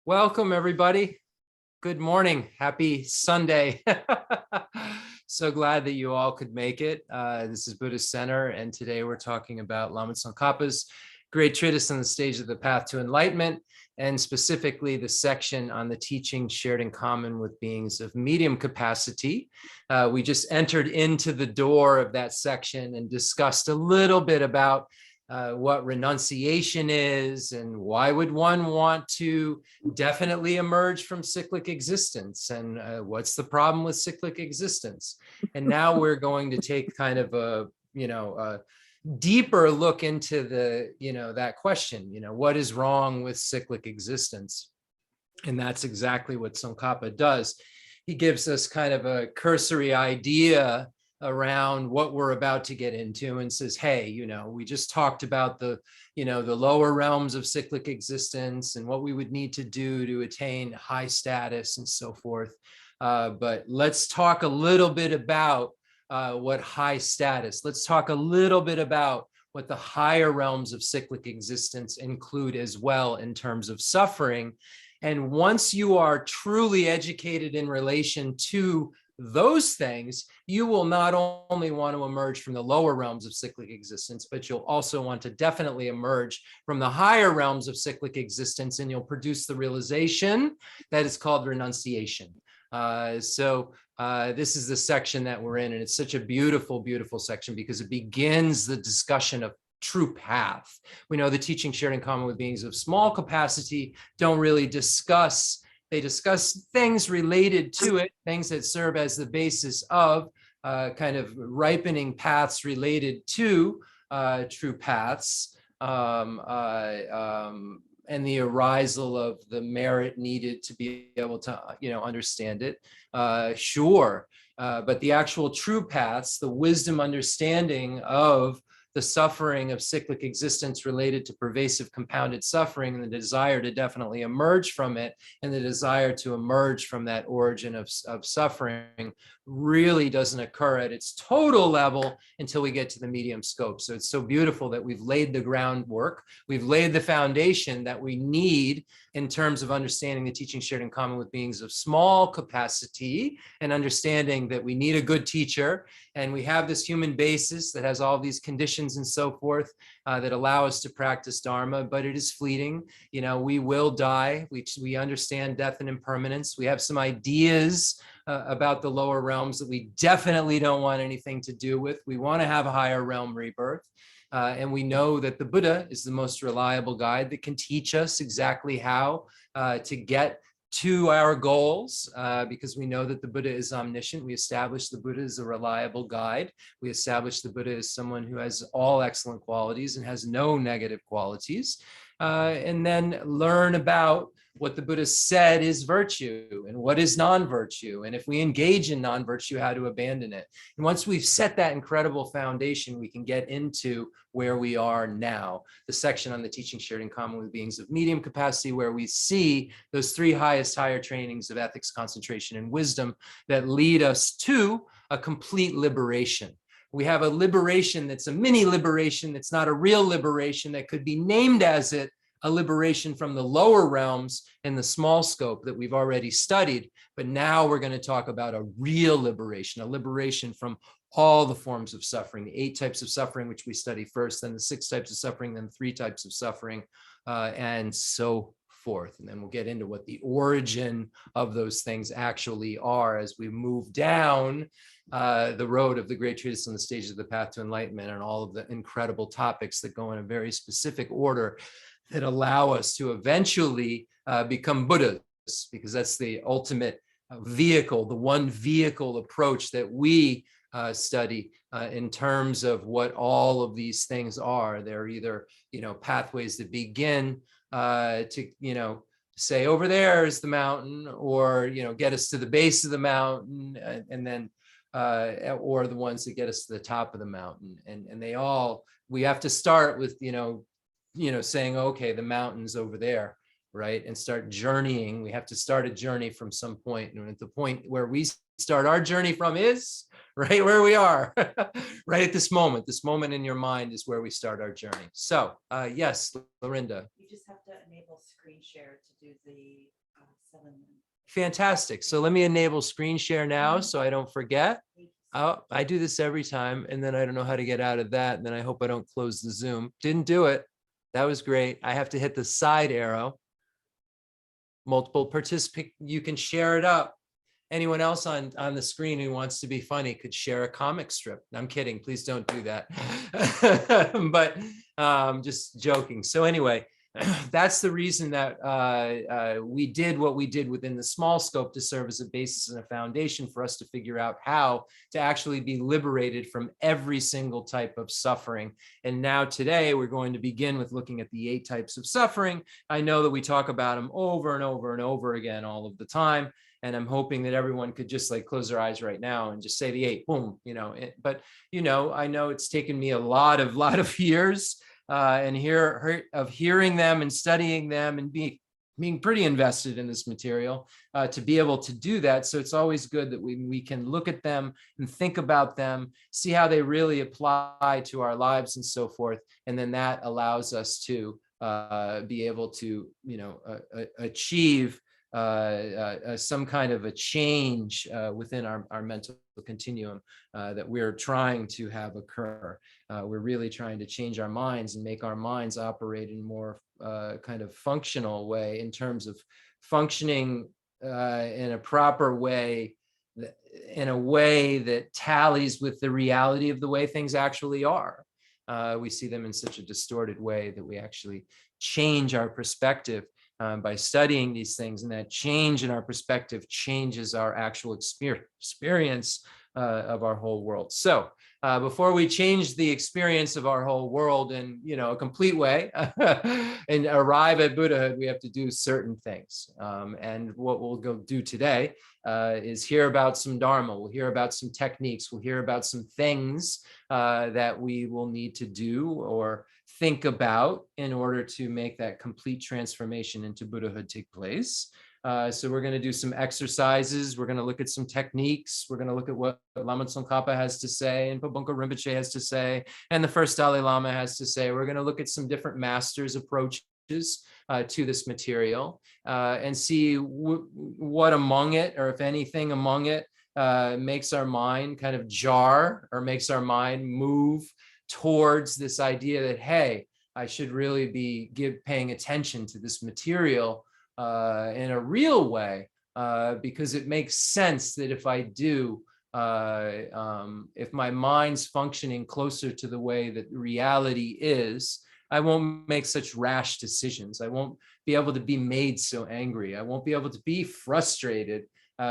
Welcome, everybody. Good morning. Happy Sunday. So glad that you all could make it. This is Buddhist Center, and today we're talking about Lama Tsongkhapa's great treatise on the stage of the path to enlightenment, and specifically the section on the teaching shared in common with beings of medium capacity. We just entered into the door of that section and discussed a little bit about what renunciation is and why would one want to definitely emerge from cyclic existence, and what's the problem with cyclic existence. And now we're going to take kind of a deeper look into the that question, what is wrong with cyclic existence. And that's exactly what Tsongkhapa does. He gives us kind of a cursory idea around what we're about to get into and says, hey, we just talked about the lower realms of cyclic existence and what we would need to do to attain high status and so forth. But let's talk a little bit about what high status, let's talk a little bit about what the higher realms of cyclic existence include as well in terms of suffering. And once you are truly educated in relation to those things, you will not only want to emerge from the lower realms of cyclic existence, but you'll also want to definitely emerge from the higher realms of cyclic existence, and you'll produce the realization that is called renunciation. This is the section that we're in, and it's such a beautiful, beautiful section because it begins the discussion of true path. We know the teaching shared in common with beings of small capacity don't really discuss. They discuss things related to it, things that serve as the basis of kind of ripening paths related to true paths, and the arisal of the merit needed to be able to, understand it. Sure, but the actual true paths, the wisdom understanding of the suffering of cyclic existence related to pervasive compounded suffering, and the desire to definitely emerge from it, and the desire to emerge from that origin of suffering really doesn't occur at its total level until we get to the medium scope. So it's so beautiful that we've laid the groundwork, we've laid the foundation that we need in terms of understanding the teaching shared in common with beings of small capacity, and understanding that we need a good teacher, and we have this human basis that has all these conditions and so forth that allow us to practice Dharma, but it is fleeting. We will die. We understand death and impermanence. We have some ideas about the lower realms that we definitely don't want anything to do with. We want to have a higher realm rebirth. And we know that the Buddha is the most reliable guide that can teach us exactly how to get to our goals, because we know that the Buddha is omniscient. We establish the Buddha as a reliable guide. We establish the Buddha as someone who has all excellent qualities and has no negative qualities. And then learn about what the Buddha said is virtue and what is non-virtue. And if we engage in non-virtue, how to abandon it. And once we've set that incredible foundation, we can get into where we are now, the section on the teaching shared in common with beings of medium capacity, where we see those three higher trainings of ethics, concentration, and wisdom that lead us to a complete liberation. We have a liberation that's a mini liberation, that's not a real liberation, that could be named as it, a liberation from the lower realms in the small scope that we've already studied. But now we're going to talk about a real liberation, a liberation from all the forms of suffering, the 8 types of suffering, which we study first, then the 6 types of suffering, then 3 types of suffering, and so forth. And then we'll get into what the origin of those things actually are as we move down the road of the great treatise on the stages of the path to enlightenment, and all of the incredible topics that go in a very specific order that allow us to eventually become Buddhas, because that's the ultimate vehicle, the one vehicle approach that we study in terms of what all of these things are. They're either, pathways that begin to, say over there is the mountain, or, get us to the base of the mountain, and then, or the ones that get us to the top of the mountain. And they all, we have to start with, saying, okay, the mountain's over there. right? And start journeying. We have to start a journey from some point. And at the point where we start our journey from is right where we are, right at this moment in your mind is where we start our journey. So yes, Lorinda. You just have to enable screen share to do the 7 minutes. Fantastic. So let me enable screen share now so I don't forget. Oh, I do this every time, and then I don't know how to get out of that. And then I hope I don't close the Zoom. Didn't do it. That was great. I have to hit the side arrow. Multiple participant, you can share it up. Anyone else on the screen who wants to be funny could share a comic strip. I'm kidding. Please don't do that. But just joking. So anyway, that's the reason that we did what we did within the small scope to serve as a basis and a foundation for us to figure out how to actually be liberated from every single type of suffering. And now today we're going to begin with looking at the 8 types of suffering. I know that we talk about them over and over and over again all of the time. And I'm hoping that everyone could just like close their eyes right now and just say the 8, boom, but I know it's taken me a lot of years and hearing them and studying them and being pretty invested in this material to be able to do that. So it's always good that we can look at them and think about them, see how they really apply to our lives and so forth. And then that allows us to be able to, achieve some kind of a change within our mental continuum that we're trying to have occur. We're really trying to change our minds and make our minds operate in more kind of functional way in terms of functioning in a proper way, in a way that tallies with the reality of the way things actually are. We see them in such a distorted way that we actually change our perspective by studying these things, and that change in our perspective changes our actual experience of our whole world. So before we change the experience of our whole world in a complete way and arrive at Buddhahood, we have to do certain things. And what we'll go do today is hear about some Dharma. We'll hear about some techniques. We'll hear about some things that we will need to do or think about in order to make that complete transformation into Buddhahood take place. So we're going to do some exercises. We're going to look at some techniques. We're going to look at what Lama Tsongkhapa has to say and Pabongka Rinpoche has to say, and the first Dalai Lama has to say. We're going to look at some different masters' approaches to this material and see what among it, or if anything among it, makes our mind kind of jar or makes our mind move towards this idea that, hey, I should really be paying attention to this material in a real way, because it makes sense that if I do, if my mind's functioning closer to the way that reality is, I won't make such rash decisions. I won't be able to be made so angry. I won't be able to be frustrated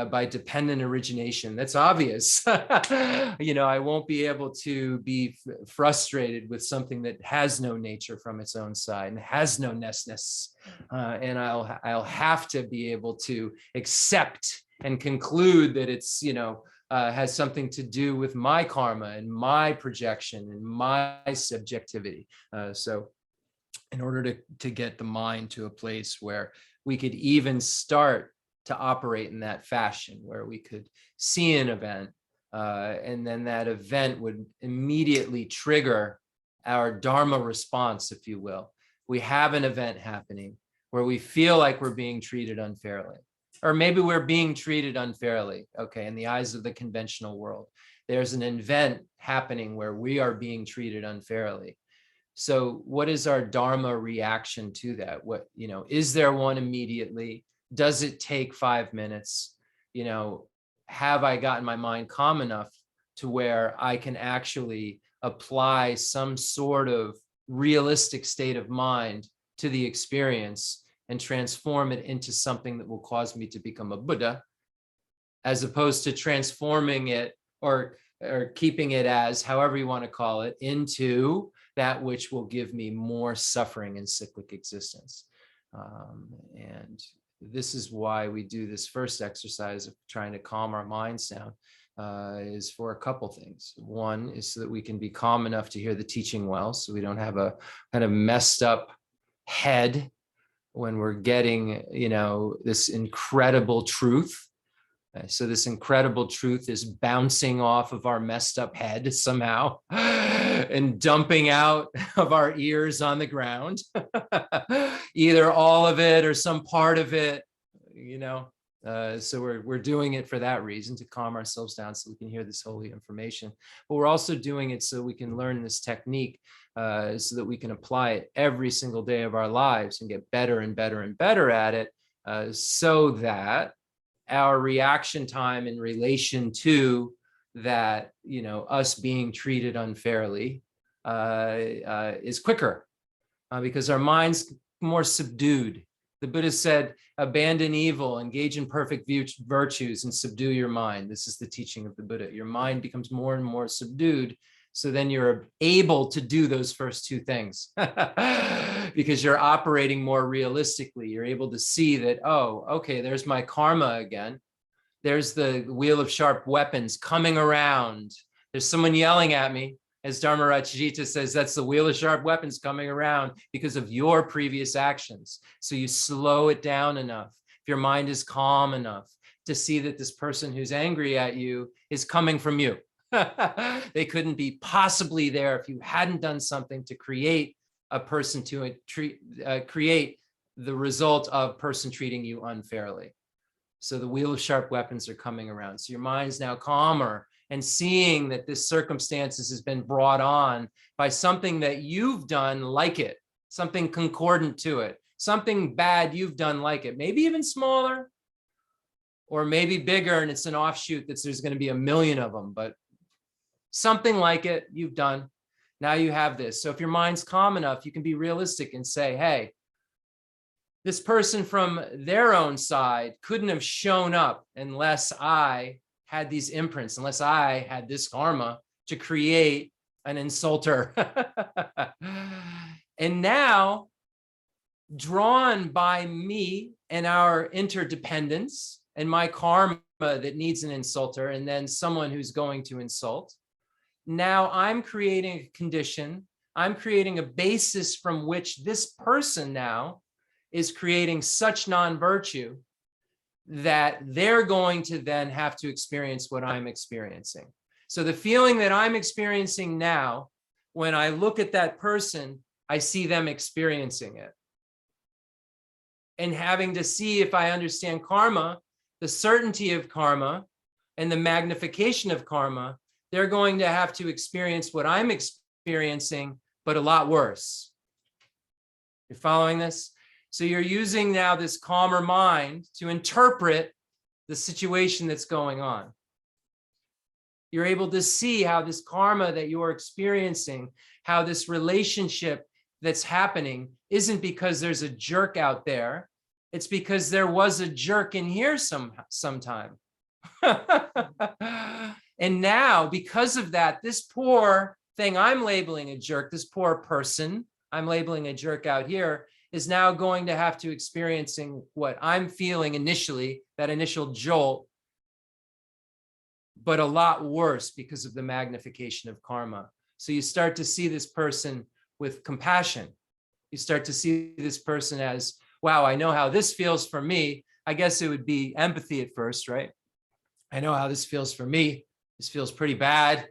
by dependent origination. That's obvious. I won't be able to be frustrated with something that has no nature from its own side and has no ness. And I'll have to be able to accept and conclude that it's, has something to do with my karma and my projection and my subjectivity. So in order to get the mind to a place where we could even start to operate in that fashion, where we could see an event and then that event would immediately trigger our Dharma response, if you will. We have an event happening where we feel like we're being treated unfairly, or maybe we're being treated unfairly, okay, in the eyes of the conventional world. There's an event happening where we are being treated unfairly. So what is our Dharma reaction to that? Is there one immediately? Does it take 5 minutes? Have I gotten my mind calm enough to where I can actually apply some sort of realistic state of mind to the experience and transform it into something that will cause me to become a Buddha, as opposed to transforming it or keeping it as, however you want to call it, into that which will give me more suffering and cyclic existence. And this is why we do this first exercise of trying to calm our minds down, is for a couple things. One is so that we can be calm enough to hear the teaching well, so we don't have a kind of messed up head when we're getting, this incredible truth. So this incredible truth is bouncing off of our messed up head somehow and dumping out of our ears on the ground, either all of it or some part of it, So we're doing it for that reason, to calm ourselves down so we can hear this holy information. But we're also doing it so we can learn this technique so that we can apply it every single day of our lives and get better and better and better at it, so that our reaction time in relation to that, us being treated unfairly is quicker, because our mind's more subdued. The Buddha said, abandon evil, engage in perfect virtues, and subdue your mind. This is the teaching of the Buddha. Your mind becomes more and more subdued. So then you're able to do those first two things because you're operating more realistically. You're able to see that, oh, okay, there's my karma again. There's the wheel of sharp weapons coming around. There's someone yelling at me. As Dharma Rajita says, that's the wheel of sharp weapons coming around because of your previous actions. So you slow it down enough. If your mind is calm enough to see that this person who's angry at you is coming from you. They couldn't be possibly there if you hadn't done something to create a person to create the result of person treating you unfairly. So the wheel of sharp weapons are coming around. So your mind's now calmer and seeing that this circumstances has been brought on by something that you've done like it, something concordant to it, something bad you've done like it, maybe even smaller or maybe bigger, and it's an offshoot that there's going to be a million of them, but something like it you've done. Now you have this. So if your mind's calm enough, you can be realistic and say, hey, this person from their own side couldn't have shown up unless I had these imprints, unless I had this karma to create an insulter. And now, drawn by me and our interdependence and my karma that needs an insulter, and then someone who's going to insult, now I'm creating a condition, I'm creating a basis from which this person now is creating such non-virtue that they're going to then have to experience what I'm experiencing. So the feeling that I'm experiencing now, when I look at that person, I see them experiencing it. And having to see if I understand karma, the certainty of karma, and the magnification of karma, they're going to have to experience what I'm experiencing, but a lot worse. You're following this? So you're using now this calmer mind to interpret the situation that's going on. You're able to see how this karma that you're experiencing, how this relationship that's happening isn't because there's a jerk out there. It's because there was a jerk in here sometime. And now, because of that, this poor thing I'm labeling a jerk, this poor person I'm labeling a jerk out here, is now going to have to experiencing what I'm feeling initially, that initial jolt, but a lot worse because of the magnification of karma. So you start to see this person with compassion. You start to see this person as, wow, I know how this feels for me. I guess it would be empathy at first, right? I know how this feels for me. This feels pretty bad.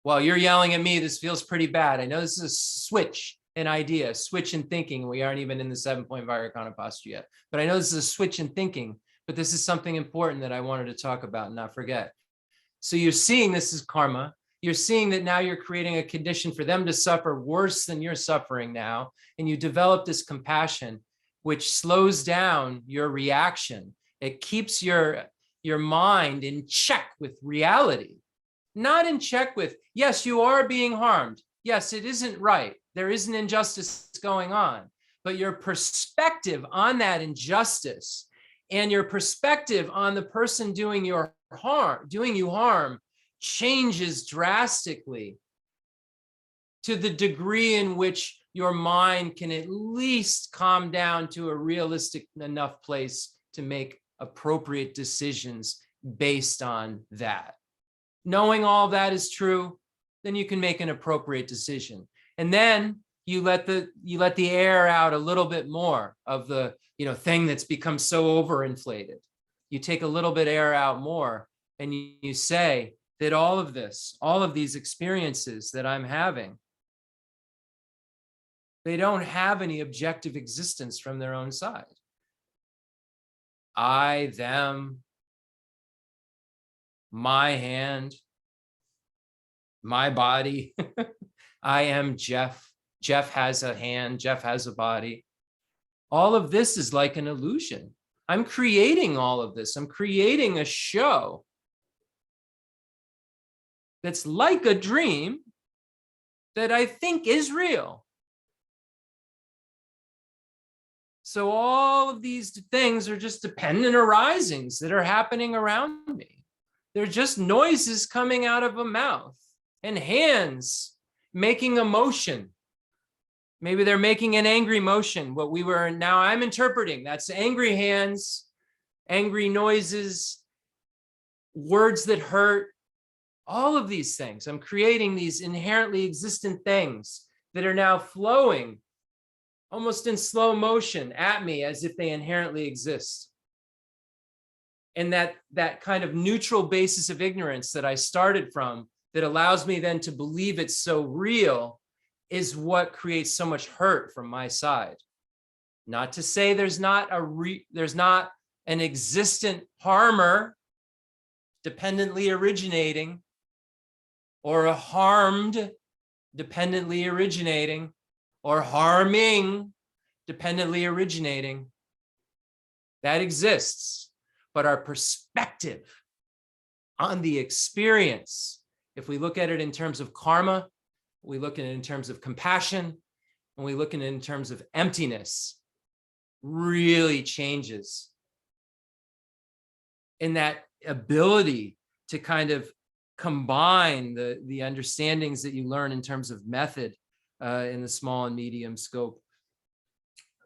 While you're yelling at me, this feels pretty bad. I know this is a switch in idea, switch in thinking. We aren't even in the 7-point Vajrayana posture yet, but I know this is a switch in thinking, but this is something important that I wanted to talk about and not forget. So you're seeing this is karma. You're seeing that now you're creating a condition for them to suffer worse than you're suffering now. And you develop this compassion, which slows down your reaction. It keeps your mind in check with reality, not in check with, yes, you are being harmed. Yes, it isn't right. There is an injustice going on, but your perspective on that injustice and your perspective on the person doing you harm changes drastically to the degree in which your mind can at least calm down to a realistic enough place to make appropriate decisions based on that. Knowing all that is true, then you can make an appropriate decision. And then you let the air out a little bit more of the, thing that's become so overinflated. You take a little bit air out more, and you say that all of these experiences that I'm having, they don't have any objective existence from their own side. I, them, my hand, my body. I am Jeff. Jeff has a hand. Jeff has a body. All of this is like an illusion. I'm creating all of this. I'm creating a show that's like a dream that I think is real. So all of these things are just dependent arisings that are happening around me. They're just noises coming out of a mouth and hands making a motion. Maybe they're making an angry motion. Now I'm interpreting, that's angry hands, angry noises, words that hurt, all of these things. I'm creating these inherently existent things that are now flowing almost in slow motion at me as if they inherently exist. And that kind of neutral basis of ignorance that I started from, that allows me then to believe it's so real, is what creates so much hurt from my side. Not to say there's not an existent harmer dependently originating, or a harmed dependently originating, or harming dependently originating. That exists, but our perspective on the experience, if we look at it in terms of karma, we look at it in terms of compassion, and we look at it in terms of emptiness, really changes. In that ability to kind of combine the understandings that you learn in terms of method in the small and medium scope,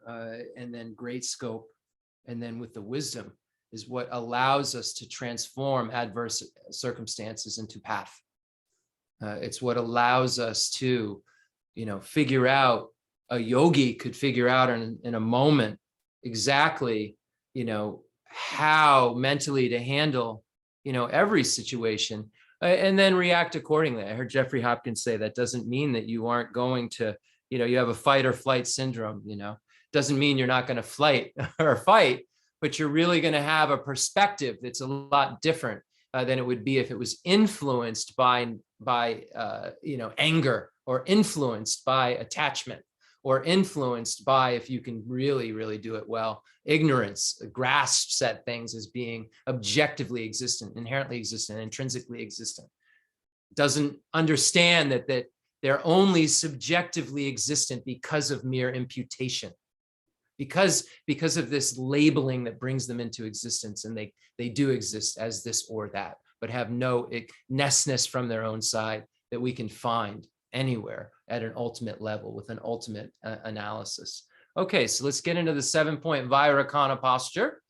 and then great scope, and then with the wisdom, is what allows us to transform adverse circumstances into path. It's what allows us to, figure out, a yogi could figure out in a moment exactly, how mentally to handle, every situation, and then react accordingly. I heard Jeffrey Hopkins say that doesn't mean that you aren't going to, you have a fight or flight syndrome, doesn't mean you're not going to flight or fight, but you're really going to have a perspective that's a lot different than it would be if it was influenced by anger, or influenced by attachment, or influenced by, if you can really, really do it well, ignorance, grasps at things as being objectively existent, inherently existent, intrinsically existent. Doesn't understand that they're only subjectively existent because of mere imputation. Because of this labeling that brings them into existence, and they do exist as this or that, but have no ness from their own side that we can find anywhere at an ultimate level with an ultimate analysis. Okay, so let's get into the 7-point Vairakana posture.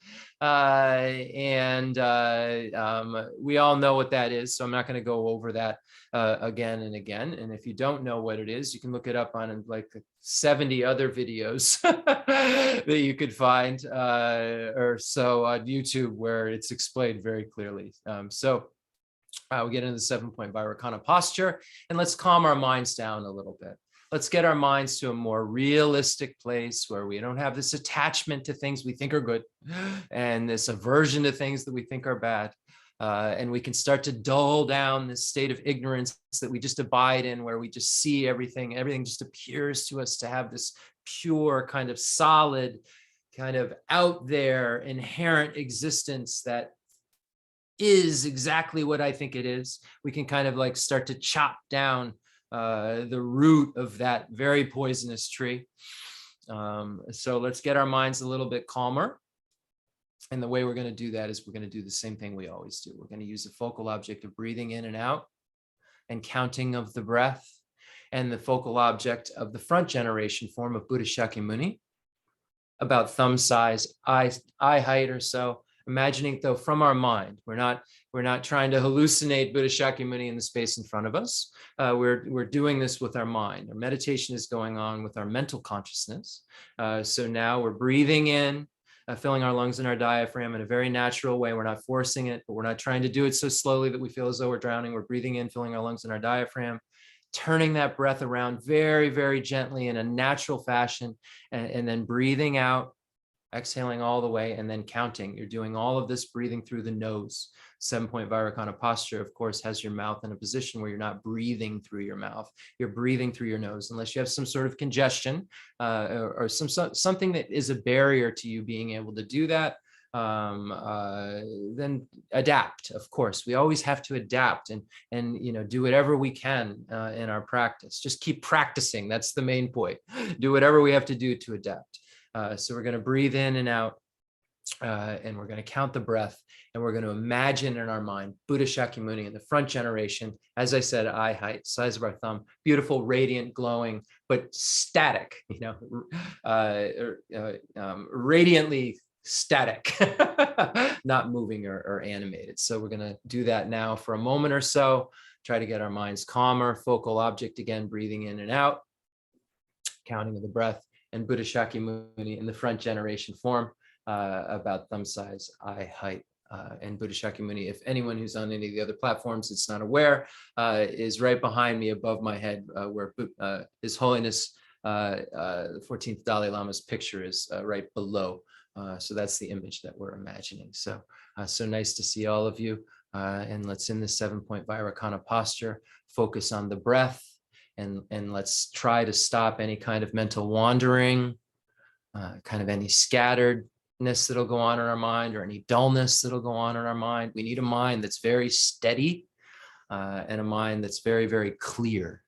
We all know what that is, so I'm not going to go over that again and again. And if you don't know what it is, you can look it up on like 70 other videos that you could find or so on YouTube, where it's explained very clearly. We get into the 7-point Vairakana posture, and let's calm our minds down a little bit. Let's get our minds to a more realistic place where we don't have this attachment to things we think are good and this aversion to things that we think are bad. And we can start to dull down this state of ignorance that we just abide in, where we just see everything just appears to us to have this pure, kind of solid, kind of out there inherent existence that is exactly what I think it is. We can kind of like start to chop down the root of that very poisonous tree. So let's get our minds a little bit calmer. And the way we're going to do that is we're going to do the same thing we always do. We're going to use the focal object of breathing in and out and counting of the breath, and the focal object of the front generation form of Buddha Shakyamuni, about thumb size, eye height or so, imagining though from our mind. We're not trying to hallucinate Buddha Shakyamuni in the space in front of us. We're doing this with our mind. Our meditation is going on with our mental consciousness. So now we're breathing in, filling our lungs and our diaphragm in a very natural way. We're not forcing it, but we're not trying to do it so slowly that we feel as though we're drowning. We're breathing in, filling our lungs and our diaphragm, turning that breath around very, very gently in a natural fashion, and then breathing out, exhaling all the way, and then counting. You're doing all of this breathing through the nose. 7-point Vairocana posture, of course, has your mouth in a position where you're not breathing through your mouth. You're breathing through your nose, unless you have some sort of congestion or something that is a barrier to you being able to do that. Then adapt. Of course, we always have to adapt and do whatever we can in our practice. Just keep practicing. That's the main point. Do whatever we have to do to adapt. So we're going to breathe in and out, and we're going to count the breath, and we're going to imagine in our mind Buddha Shakyamuni in the front generation, as I said, eye height, size of our thumb, beautiful, radiant, glowing, but static, radiantly static, not moving or animated. So we're going to do that now for a moment or so, try to get our minds calmer, focal object again, breathing in and out, counting of the breath, and Buddha Shakyamuni in the front generation form, about thumb size, eye height. And Buddha Shakyamuni, if anyone who's on any of the other platforms that's not aware, is right behind me above my head, where His Holiness, the 14th Dalai Lama's picture is right below. So that's the image that we're imagining. So, so nice to see all of you. And let's, in the 7-point Vairocana posture, focus on the breath. And let's try to stop any kind of mental wandering, kind of any scatteredness that'll go on in our mind, or any dullness that'll go on in our mind. We need a mind that's very steady, and a mind that's very, very clear,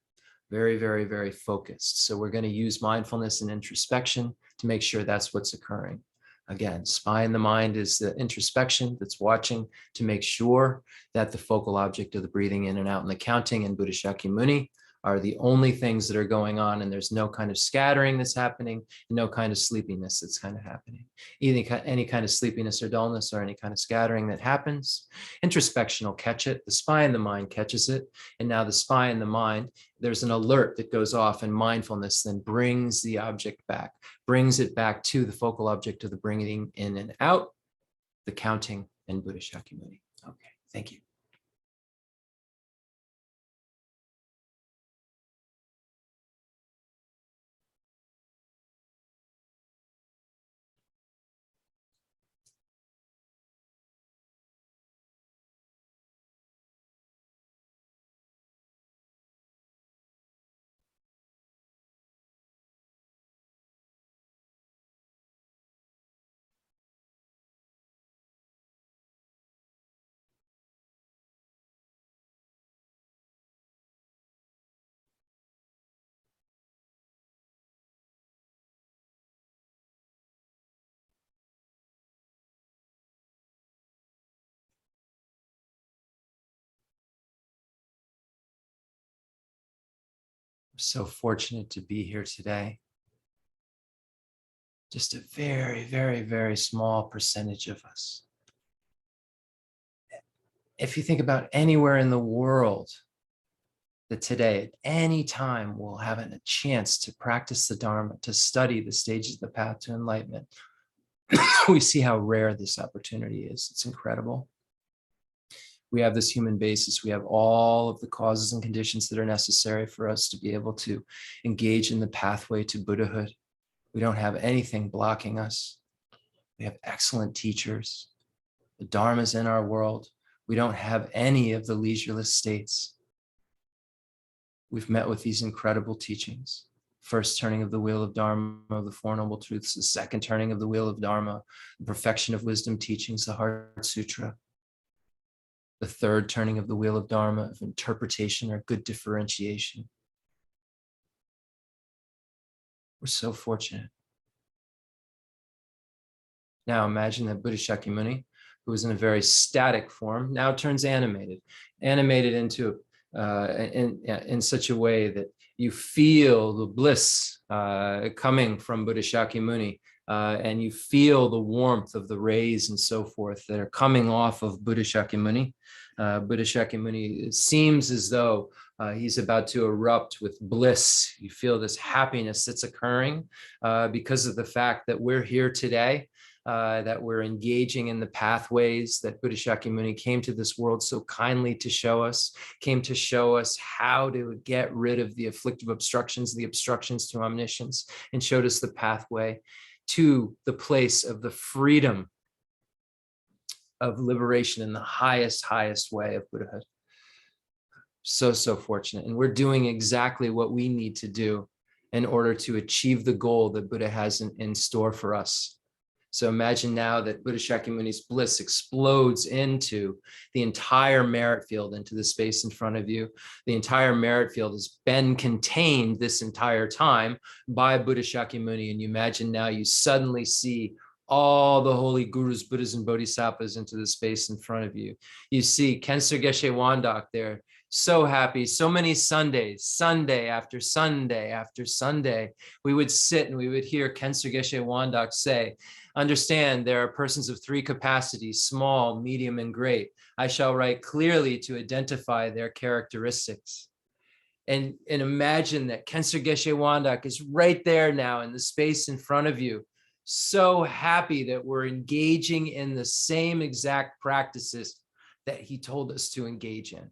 very, very, very focused. So we're going to use mindfulness and introspection to make sure that's what's occurring. Again, spine the mind is the introspection that's watching to make sure that the focal object of the breathing in and out and the counting in Buddha Shakyamuni are the only things that are going on, and there's no kind of scattering that's happening, no kind of sleepiness that's kind of happening. Either any kind of sleepiness or dullness or any kind of scattering that happens, introspection will catch it, the spine, the mind catches it, and now the spine, the mind, there's an alert that goes off, and mindfulness then brings the object back, brings it back to the focal object of the bringing in and out, the counting, and Buddha Shakyamuni. Okay, thank you. So fortunate to be here today. Just a very, very, very small percentage of us. If you think about anywhere in the world that today, at any time, we'll have a chance to practice the Dharma, to study the stages of the path to enlightenment, we see how rare this opportunity is. It's incredible. We have this human basis. We have all of the causes and conditions that are necessary for us to be able to engage in the pathway to Buddhahood. We don't have anything blocking us. We have excellent teachers. The Dharma is in our world. We don't have any of the leisureless states. We've met with these incredible teachings. First turning of the wheel of Dharma, of the Four Noble Truths. The second turning of the wheel of Dharma, the perfection of wisdom teachings, the Heart Sutra. The third turning of the wheel of Dharma, of interpretation or good differentiation. We're so fortunate. Now imagine that Buddha Shakyamuni, who was in a very static form, now turns animated into in such a way that you feel the bliss coming from Buddha Shakyamuni and you feel the warmth of the rays and so forth that are coming off of Buddha Shakyamuni. Buddha Shakyamuni, it seems as though he's about to erupt with bliss. You feel this happiness that's occurring because of the fact that we're here today, that we're engaging in the pathways that Buddha Shakyamuni came to this world so kindly to show us, came to show us how to get rid of the afflictive obstructions, the obstructions to omniscience, and showed us the pathway to the place of the freedom of liberation in the highest way of Buddhahood. So fortunate. And we're doing exactly what we need to do in order to achieve the goal that Buddha has in store for us. So imagine now that Buddha Shakyamuni's bliss explodes into the entire merit field, into the space in front of you. The entire merit field has been contained this entire time by Buddha Shakyamuni. And you imagine now you suddenly see all the holy gurus, Buddhas, and Bodhisattvas into the space in front of you. You see Kensur Geshe Wandak there, so happy. So many Sundays, Sunday after Sunday after Sunday, we would sit and we would hear Kensur Geshe Wandak say, understand there are persons of three capacities, small, medium, and great. I shall write clearly to identify their characteristics. And imagine that Kensur Geshe Wandak is right there now in the space in front of you. So happy that we're engaging in the same exact practices that he told us to engage in.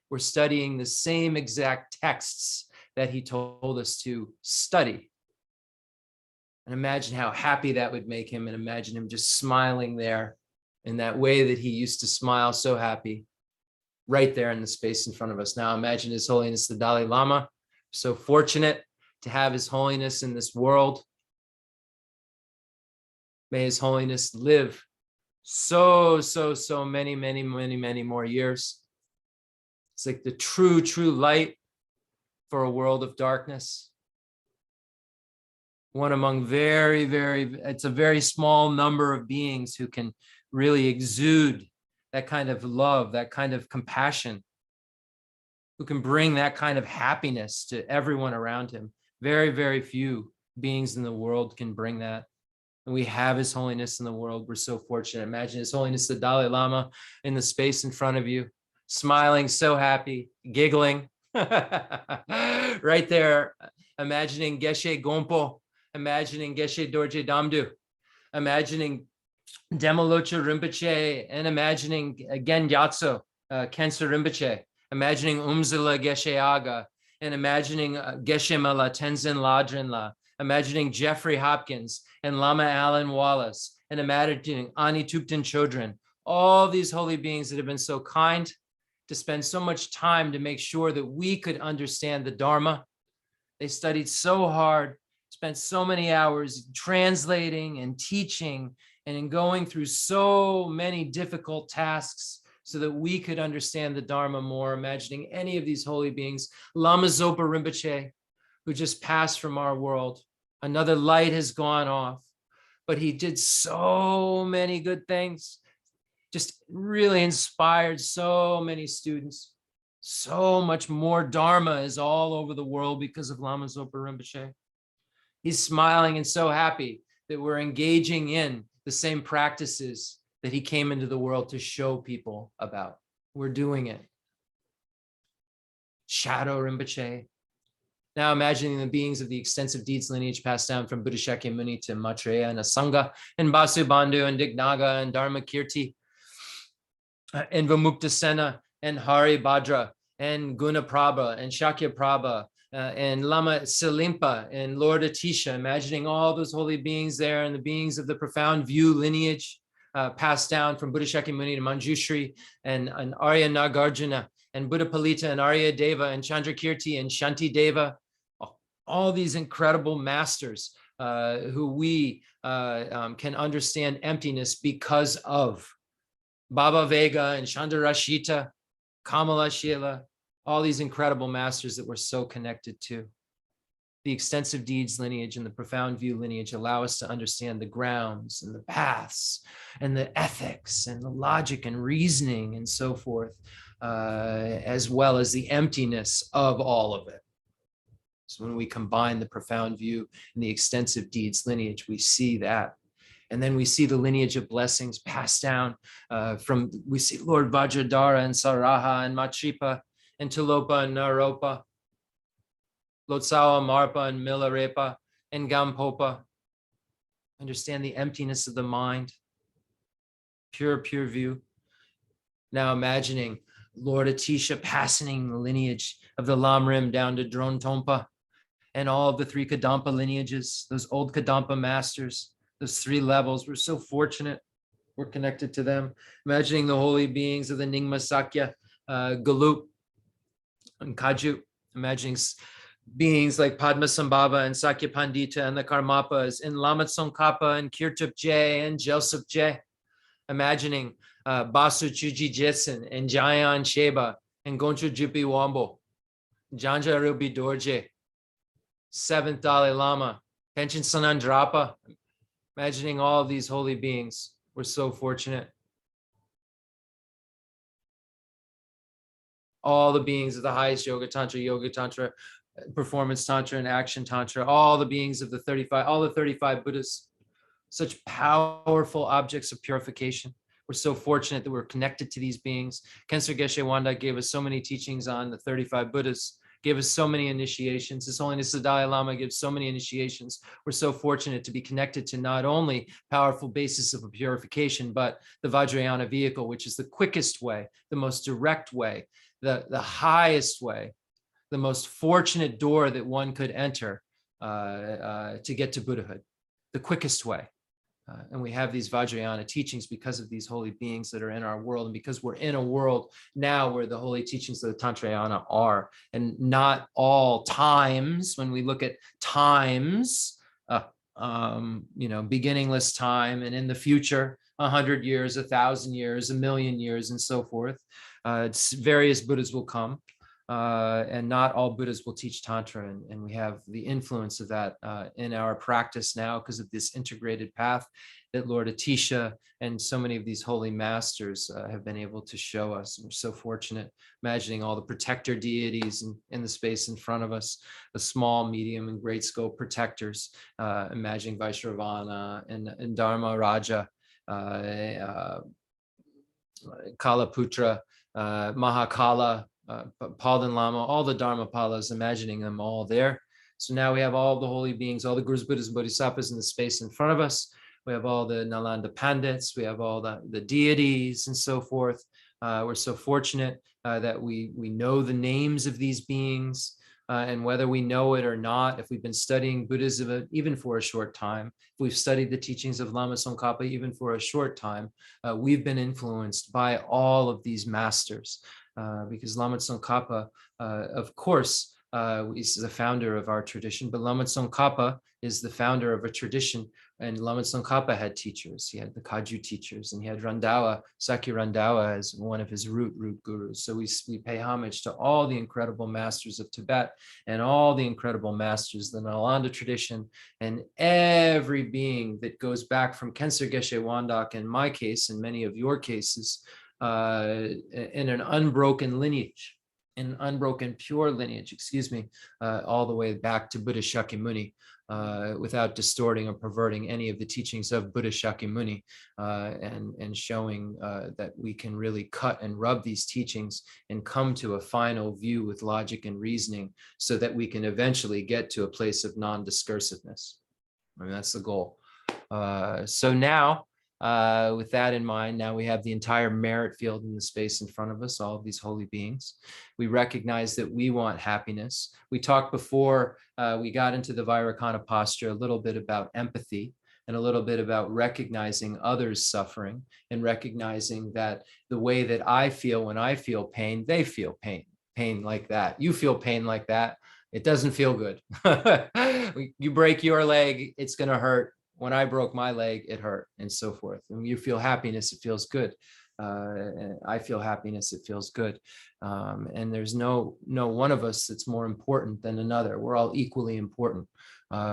We're studying the same exact texts that he told us to study. And imagine how happy that would make him, and imagine him just smiling there in that way that he used to smile, so happy, right there in the space in front of us. Now imagine His Holiness the Dalai Lama, so fortunate to have His Holiness in this world. May His Holiness live so many more years. It's like the true light for a world of darkness. One among it's a very small number of beings who can really exude that kind of love, that kind of compassion, who can bring that kind of happiness to everyone around him. Very few beings in the world can bring that. And we have His Holiness in the world. We're so fortunate. Imagine His Holiness the Dalai Lama in the space in front of you, smiling, so happy, giggling. Right there, imagining Geshe Gompo, imagining Geshe Dorje Damdu, imagining Demolocha Rinpoche, and imagining again Gyatso, Kensur Rinpoche, imagining Umzala Geshe Aga, and imagining Geshe Mala Tenzin Ladrinla, imagining Jeffrey Hopkins and Lama Allen Wallace, and imagining Ani Tupten Chodron, all these holy beings that have been so kind to spend so much time to make sure that we could understand the Dharma. They studied so hard, spent so many hours translating and teaching and in going through so many difficult tasks so that we could understand the Dharma more. Imagining any of these holy beings, Lama Zopa Rinpoche, who just passed from our world. Another light has gone off, but he did so many good things. Just really inspired so many students. So much more Dharma is all over the world because of Lama Zopa Rinpoche. He's smiling and so happy that we're engaging in the same practices that he came into the world to show people about. We're doing it. Shadow Rinpoche. Now imagining the beings of the extensive deeds lineage passed down from Buddha Shakyamuni to Maitreya and Asanga and Vasubandhu and Dignaga and Dharma Kirti and Vamukta Sena and Hari Bhadra and Guna Prabha and Shakya Prabha and Lama Salimpa and Lord Atisha, imagining all those holy beings there and the beings of the profound view lineage passed down from Buddha Shakyamuni to Manjushri and Arya Nagarjuna and Buddha Palita and Arya Deva and Chandrakirti and Shanti Deva, all these incredible masters who we can understand emptiness because of. Baba Vega and Chandarashita, Kamala Shila, all these incredible masters that we're so connected to. The extensive deeds lineage and the profound view lineage allow us to understand the grounds and the paths and the ethics and the logic and reasoning and so forth, as well as the emptiness of all of it. So when we combine the profound view and the extensive deeds lineage, we see that. And then we see the lineage of blessings passed down we see Lord Vajradhara and Saraha and Matripa and Tilopa and Naropa, Lotsawa, Marpa and Milarepa and Gampopa. Understand the emptiness of the mind, pure view. Now imagining Lord Atisha passing the lineage of the Lamrim down to Drontompa and all of the 3 Kadampa lineages, those old Kadampa masters, those 3 levels. We're so fortunate we're connected to them. Imagining the holy beings of the Nyingma Sakya, Galup, and Kaju. Imagining beings like Padmasambhava and Sakya Pandita and the Karmapas and Lama Tsongkhapa and Kirtup J and Joseph J. Imagining Basu Chuji Jetson and Jayan Sheba and Gonchu Jupi Wambo, Janja Ruby Dorje, 7th Dalai Lama, Penchen Sanandrapa. Imagining all of these holy beings. We're so fortunate. All the beings of the highest Yoga Tantra, Performance Tantra, and Action Tantra, all the beings of the 35 Buddhas, such powerful objects of purification. We're so fortunate that we're connected to these beings. Khenso Geshe Wanda gave us so many teachings on the 35 Buddhas, gave us so many initiations. His Holiness the Dalai Lama gives so many initiations. We're so fortunate to be connected to not only powerful basis of purification, but the Vajrayana vehicle, which is the quickest way, the most direct way, the highest way, the most fortunate door that one could enter to get to Buddhahood, the quickest way. And we have these Vajrayana teachings because of these holy beings that are in our world, and because we're in a world now where the holy teachings of the Tantrayana are, and not all times. When we look at times, beginningless time, and in the future, 100 years, 1,000 years, 1,000,000 years, and so forth, various Buddhas will come. And not all Buddhas will teach Tantra, and we have the influence of that in our practice now because of this integrated path that Lord Atisha and so many of these holy masters have been able to show us. And we're so fortunate, imagining all the protector deities in the space in front of us, the small, medium, and great scope protectors, imagining Vaishravana and Dharma Raja, Kalaputra, Mahakala, Palden Lama, all the Dharmapalas, imagining them all there. So now we have all the holy beings, all the Gurus, Buddhas, and Bodhisattvas in the space in front of us. We have all the Nalanda Pandits, we have all the deities and so forth. We're so fortunate that we know the names of these beings, and whether we know it or not, if we've been studying Buddhism even for a short time, if we've studied the teachings of Lama Tsongkhapa even for a short time, we've been influenced by all of these masters. Because Lama Tsongkhapa, of course, is the founder of our tradition, but Lama Tsongkhapa is the founder of a tradition, and Lama Tsongkhapa had teachers. He had the Kaju teachers, and he had Randawa, Sakya Randawa, as one of his root gurus. So we pay homage to all the incredible masters of Tibet and all the incredible masters of the Nalanda tradition, and every being that goes back from Khenso Geshe Wandak, in my case, and many of your cases, in an unbroken lineage, in unbroken pure lineage, all the way back to Buddha Shakyamuni, without distorting or perverting any of the teachings of Buddha Shakyamuni, and showing that we can really cut and rub these teachings and come to a final view with logic and reasoning, so that we can eventually get to a place of non-discursiveness. I mean, that's the goal. So now, with that in mind, now we have the entire merit field in the space in front of us, all of these holy beings. We recognize that we want happiness. We talked before we got into the Vairakana posture a little bit about empathy, and a little bit about recognizing others' suffering, and recognizing that the way that I feel when I feel pain, they feel pain like that. You feel pain like that. It doesn't feel good. You break your leg, it's going to hurt. When I broke my leg, it hurt, and so forth. When you feel happiness, it feels good. I feel happiness, it feels good. And there's no one of us that's more important than another. We're all equally important.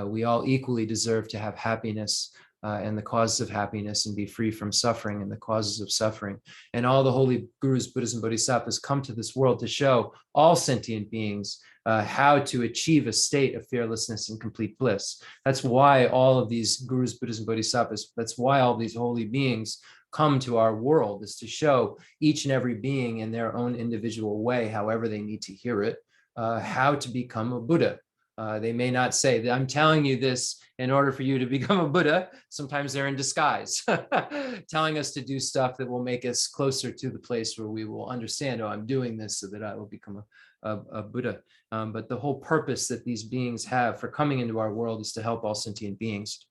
We all equally deserve to have happiness and the causes of happiness, and be free from suffering and the causes of suffering. And all the holy gurus, Buddhas, and Bodhisattvas come to this world to show all sentient beings how to achieve a state of fearlessness and complete bliss. That's why all of these gurus, Buddhas, and Bodhisattvas, that's why all these holy beings come to our world, is to show each and every being in their own individual way, however they need to hear it, how to become a Buddha. They may not say that I'm telling you this in order for you to become a Buddha. Sometimes they're in disguise, telling us to do stuff that will make us closer to the place where we will understand, oh, I'm doing this so that I will become a Buddha. But the whole purpose that these beings have for coming into our world is to help all sentient beings.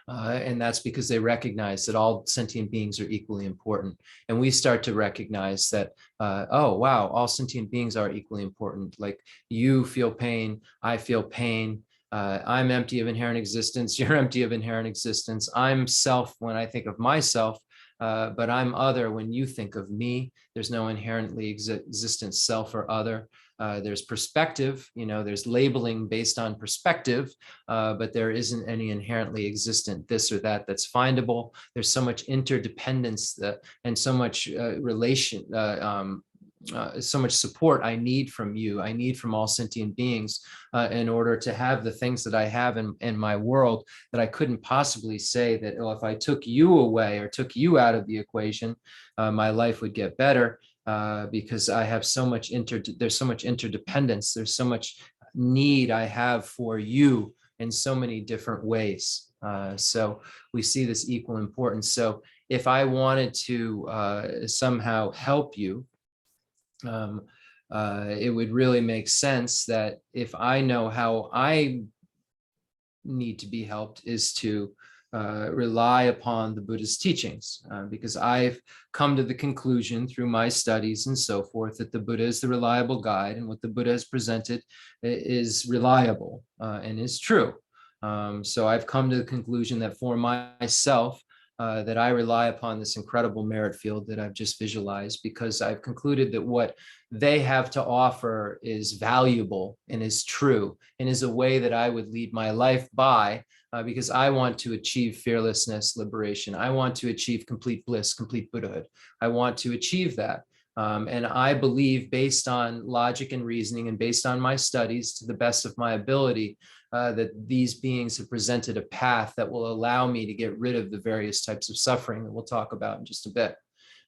And that's because they recognize that all sentient beings are equally important. And we start to recognize that, oh, wow, all sentient beings are equally important. Like, you feel pain, I feel pain. I'm empty of inherent existence. You're empty of inherent existence. I'm self when I think of myself, but I'm other when you think of me. There's no inherently existent self or other. There's perspective, there's labeling based on perspective, but there isn't any inherently existent this or that that's findable. There's so much interdependence and so much so much support I need from you. I need from all sentient beings in order to have the things that I have in my world, that I couldn't possibly say that, oh, if I took you away or took you out of the equation, my life would get better. Because I have so much there's so much interdependence. There's so much need I have for you in so many different ways. So we see this equal importance. So if I wanted to somehow help you, it would really make sense that if I know how I need to be helped is to rely upon the Buddha's teachings, because I've come to the conclusion through my studies and so forth that the Buddha is the reliable guide, and what the Buddha has presented is reliable and is true. So I've come to the conclusion that for myself, that I rely upon this incredible merit field that I've just visualized, because I've concluded that what they have to offer is valuable and is true and is a way that I would lead my life by, because I want to achieve fearlessness, liberation. I want to achieve complete bliss, complete Buddhahood. I want to achieve that. And I believe, based on logic and reasoning and based on my studies to the best of my ability, that these beings have presented a path that will allow me to get rid of the various types of suffering that we'll talk about in just a bit.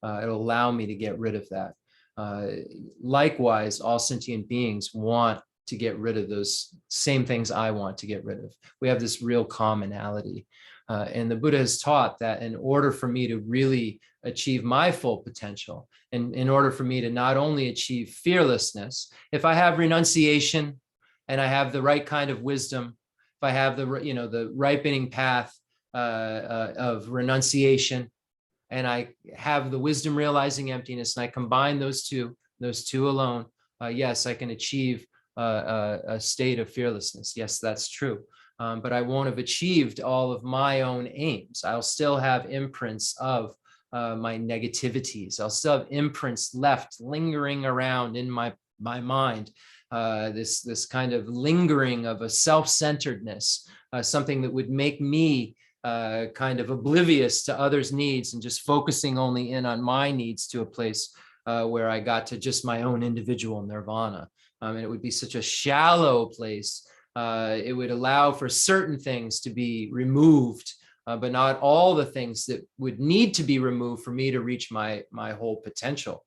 It'll allow me to get rid of that. Likewise, all sentient beings want to get rid of those same things I want to get rid of. We have this real commonality. And the Buddha has taught that in order for me to really achieve my full potential, and in order for me to not only achieve fearlessness, if I have renunciation and I have the right kind of wisdom, if I have the ripening path of renunciation, and I have the wisdom realizing emptiness, and I combine those two alone, yes, I can achieve a state of fearlessness. Yes, that's true. But I won't have achieved all of my own aims. I'll still have imprints of my negativities. I'll still have imprints left lingering around in my mind. This kind of lingering of a self-centeredness, something that would make me kind of oblivious to others' needs and just focusing only in on my needs to a place where I got to just my own individual nirvana. And it would be such a shallow place. It would allow for certain things to be removed, but not all the things that would need to be removed for me to reach my whole potential.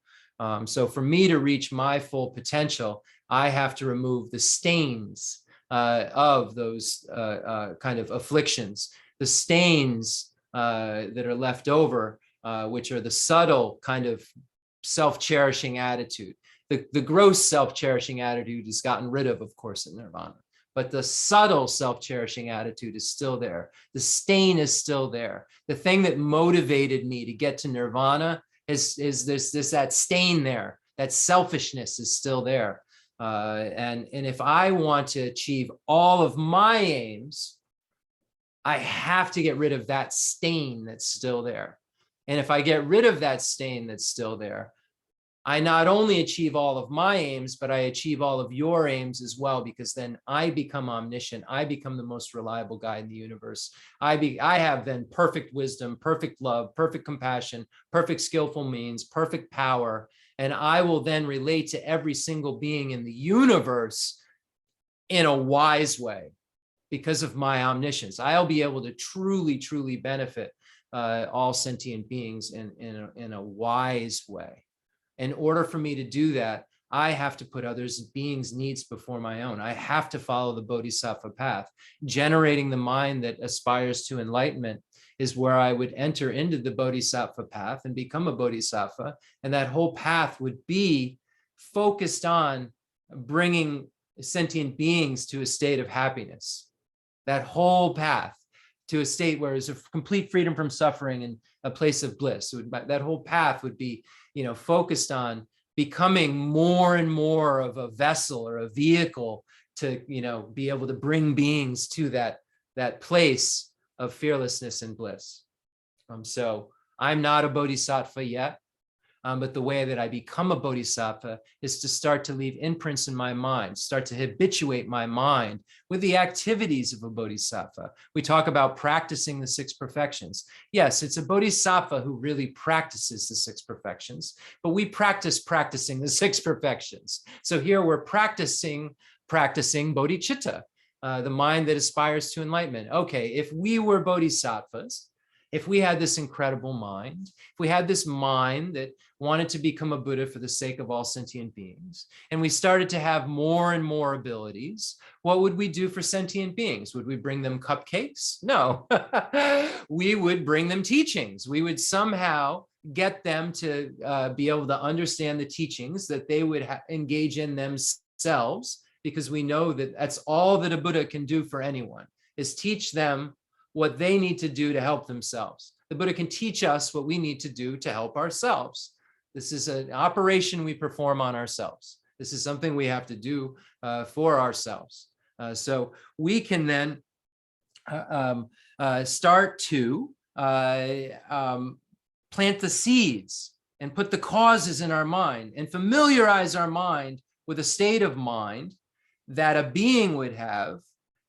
So for me to reach my full potential, I have to remove the stains of those kind of afflictions, the stains that are left over, which are the subtle kind of self-cherishing attitude. The gross self-cherishing attitude is gotten rid of course, in nirvana. But the subtle self-cherishing attitude is still there. The stain is still there. The thing that motivated me to get to nirvana is that stain there. That selfishness is still there. And if I want to achieve all of my aims, I have to get rid of that stain that's still there. And if I get rid of that stain that's still there, I not only achieve all of my aims, but I achieve all of your aims as well, because then I become omniscient. I become the most reliable guide in the universe. I have then perfect wisdom, perfect love, perfect compassion, perfect skillful means, perfect power. And I will then relate to every single being in the universe in a wise way because of my omniscience. I'll be able to truly, truly benefit all sentient beings in a wise way. In order for me to do that, I have to put others' beings' needs before my own. I have to follow the bodhisattva path. Generating the mind that aspires to enlightenment is where I would enter into the bodhisattva path and become a bodhisattva. And that whole path would be focused on bringing sentient beings to a state of happiness. That whole path to a state where it's a complete freedom from suffering and a place of bliss. That whole path would be, focused on becoming more and more of a vessel or a vehicle to, be able to bring beings to that place of fearlessness and bliss. So I'm not a bodhisattva yet. But the way that I become a bodhisattva is to start to leave imprints in my mind, start to habituate my mind with the activities of a bodhisattva. We talk about practicing the 6 perfections. Yes, it's a bodhisattva who really practices the 6 perfections, but we practice practicing the 6 perfections. So here we're practicing bodhicitta, the mind that aspires to enlightenment. Okay, if we were bodhisattvas, if we had this incredible mind, if we had this mind that wanted to become a Buddha for the sake of all sentient beings, and we started to have more and more abilities, what would we do for sentient beings? Would we bring them cupcakes? No, we would bring them teachings. We would somehow get them to be able to understand the teachings that they would engage in themselves, because we know that that's all that a Buddha can do for anyone, is teach them what they need to do to help themselves. The Buddha can teach us what we need to do to help ourselves. This is an operation we perform on ourselves. This is something we have to do for ourselves. So we can then start to plant the seeds and put the causes in our mind and familiarize our mind with a state of mind that a being would have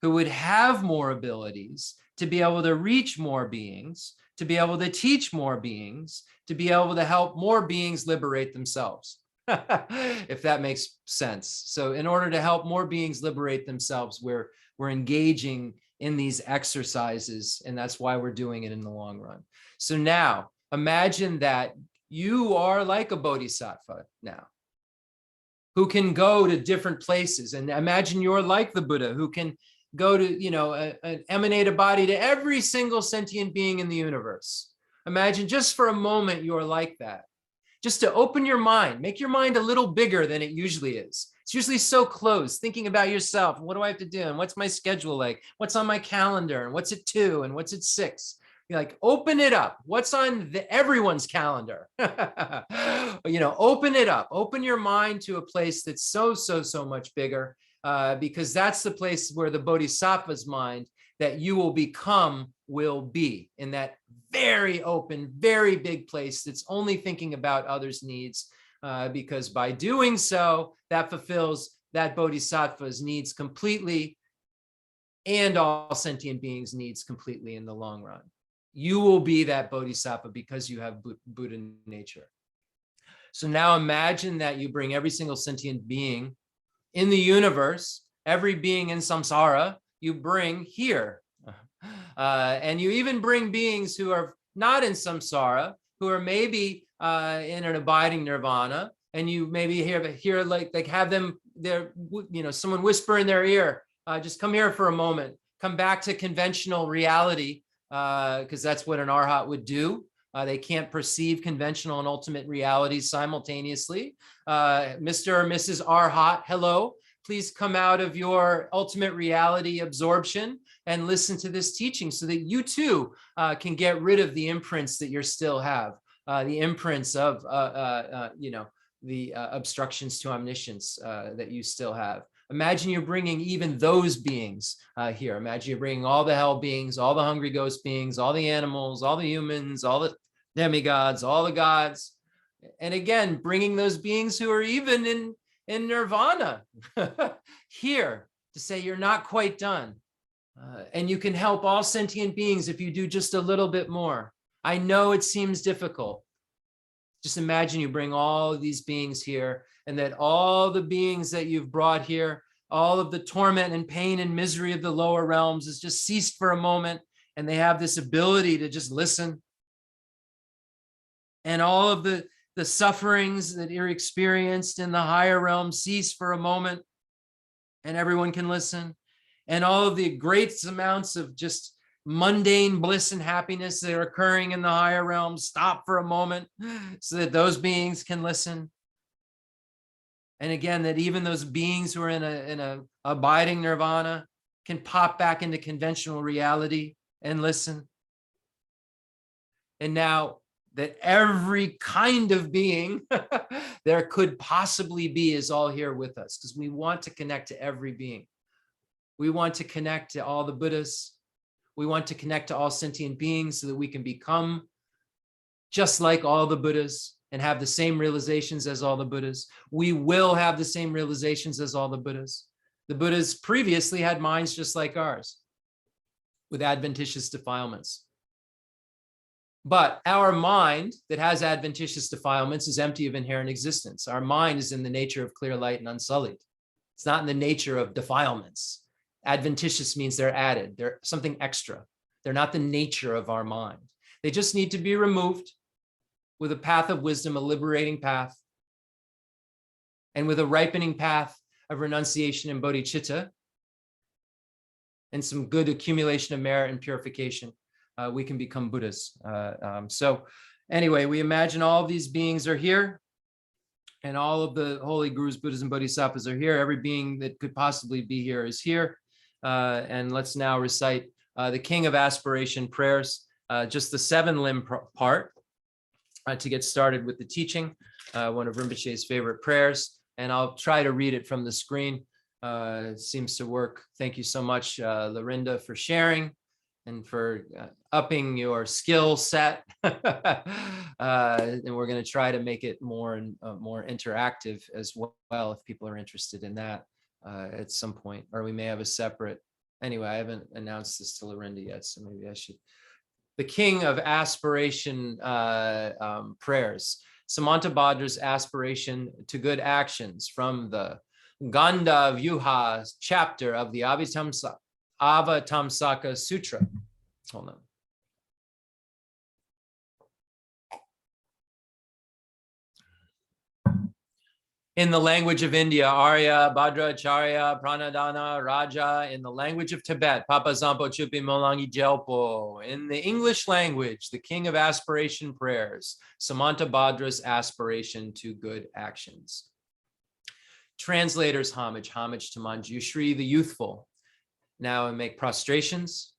who would have more abilities to be able to reach more beings, to be able to teach more beings, to be able to help more beings liberate themselves, if that makes sense. So in order to help more beings liberate themselves, we're engaging in these exercises, and that's why we're doing it in the long run. So now imagine that you are like a bodhisattva now, who can go to different places. And imagine you're like the Buddha, who can go to, emanate a body to every single sentient being in the universe. Imagine just for a moment you're like that. Just to open your mind, make your mind a little bigger than it usually is. It's usually so close, thinking about yourself. What do I have to do? And what's my schedule like? What's on my calendar? And what's at 2? And what's at 6? You're like, open it up. What's on everyone's calendar? Open it up. Open your mind to a place that's so much bigger. Because that's the place where the bodhisattva's mind that you will become will be, in that very open, very big place that's only thinking about others' needs, because by doing so, that fulfills that bodhisattva's needs completely and all sentient beings' needs completely in the long run. You will be that bodhisattva because you have Buddha nature. So now imagine that you bring every single sentient being in the universe, every being in samsara, you bring here. And you even bring beings who are not in samsara, who are maybe in an abiding nirvana, and you maybe hear like have them there, someone whisper in their ear, just come here for a moment, come back to conventional reality, because that's what an arhat would do. They can't perceive conventional and ultimate realities simultaneously. Mr. or Mrs. Arhat, hello. Please come out of your ultimate reality absorption and listen to this teaching so that you too can get rid of the imprints that you still have, the imprints of, the obstructions to omniscience that you still have. Imagine you're bringing even those beings here. Imagine you're bringing all the hell beings, all the hungry ghost beings, all the animals, all the humans, all the demigods, all the gods, And again, bringing those beings who are even in nirvana here to say you're not quite done. And you can help all sentient beings if you do just a little bit more. I know it seems difficult. Just imagine you bring all of these beings here, and that all the beings that you've brought here, all of the torment and pain and misery of the lower realms has just ceased for a moment, and they have this ability to just listen. And all of the sufferings that you're experienced in the higher realms cease for a moment, and everyone can listen. And all of the great amounts of just mundane bliss and happiness that are occurring in the higher realms stop for a moment so that those beings can listen. And again, that even those beings who are in a abiding nirvana can pop back into conventional reality and listen. And now that every kind of being there could possibly be is all here with us, because we want to connect to every being. We want to connect to all the Buddhas. We want to connect to all sentient beings so that we can become just like all the Buddhas and have the same realizations as all the Buddhas. We will have the same realizations as all the Buddhas. The Buddhas previously had minds just like ours, with adventitious defilements. But our mind that has adventitious defilements is empty of inherent existence. Our mind is in the nature of clear light and unsullied. It's not in the nature of defilements. Adventitious means they're added. They're something extra. They're not the nature of our mind. They just need to be removed with a path of wisdom, a liberating path, and with a ripening path of renunciation and bodhicitta, and some good accumulation of merit and purification. We can become Buddhas. So anyway, we imagine all of these beings are here, and all of the holy gurus, Buddhas, and Bodhisattvas are here. Every being that could possibly be here is here. And let's now recite the King of Aspiration prayers, just the 7-limb part to get started with the teaching, one of Rinpoche's favorite prayers. And I'll try to read it from the screen. It seems to work. Thank you so much, Lorinda, for sharing and for upping your skill set. And we're going to try to make it more and more interactive as well, if people are interested in that at some point, or we may have a separate. Anyway, I haven't announced this to Lorinda yet, so maybe I should. The King of Aspiration prayers. Samantabhadra's aspiration to good actions from the Ganda Vyuha chapter of the Avatamsaka Sutra. Hold on. In the language of India, Arya, Bhadracharya, Pranadana, Raja. In the language of Tibet, Papa Zampo Chupi Molangi Jelpo. In the English language, the King of Aspiration prayers, Samantabhadra's aspiration to good actions. Translator's homage, homage to Manjushri, the youthful. Now make prostrations.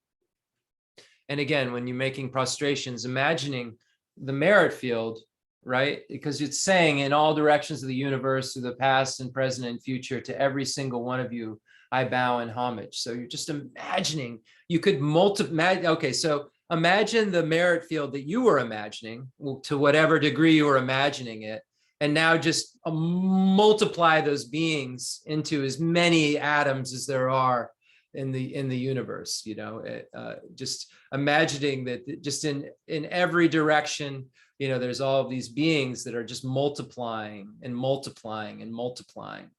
And again, when you're making prostrations, imagining the merit field, right? Because it's saying in all directions of the universe, to the past and present and future, to every single one of you, I bow in homage. So you're just imagining, you could okay, so imagine the merit field that you were imagining, to whatever degree you were imagining it, and now just multiply those beings into as many atoms as there are in the universe. You know, just imagining that just in every direction, you know, there's all of these beings that are just multiplying and multiplying and multiplying.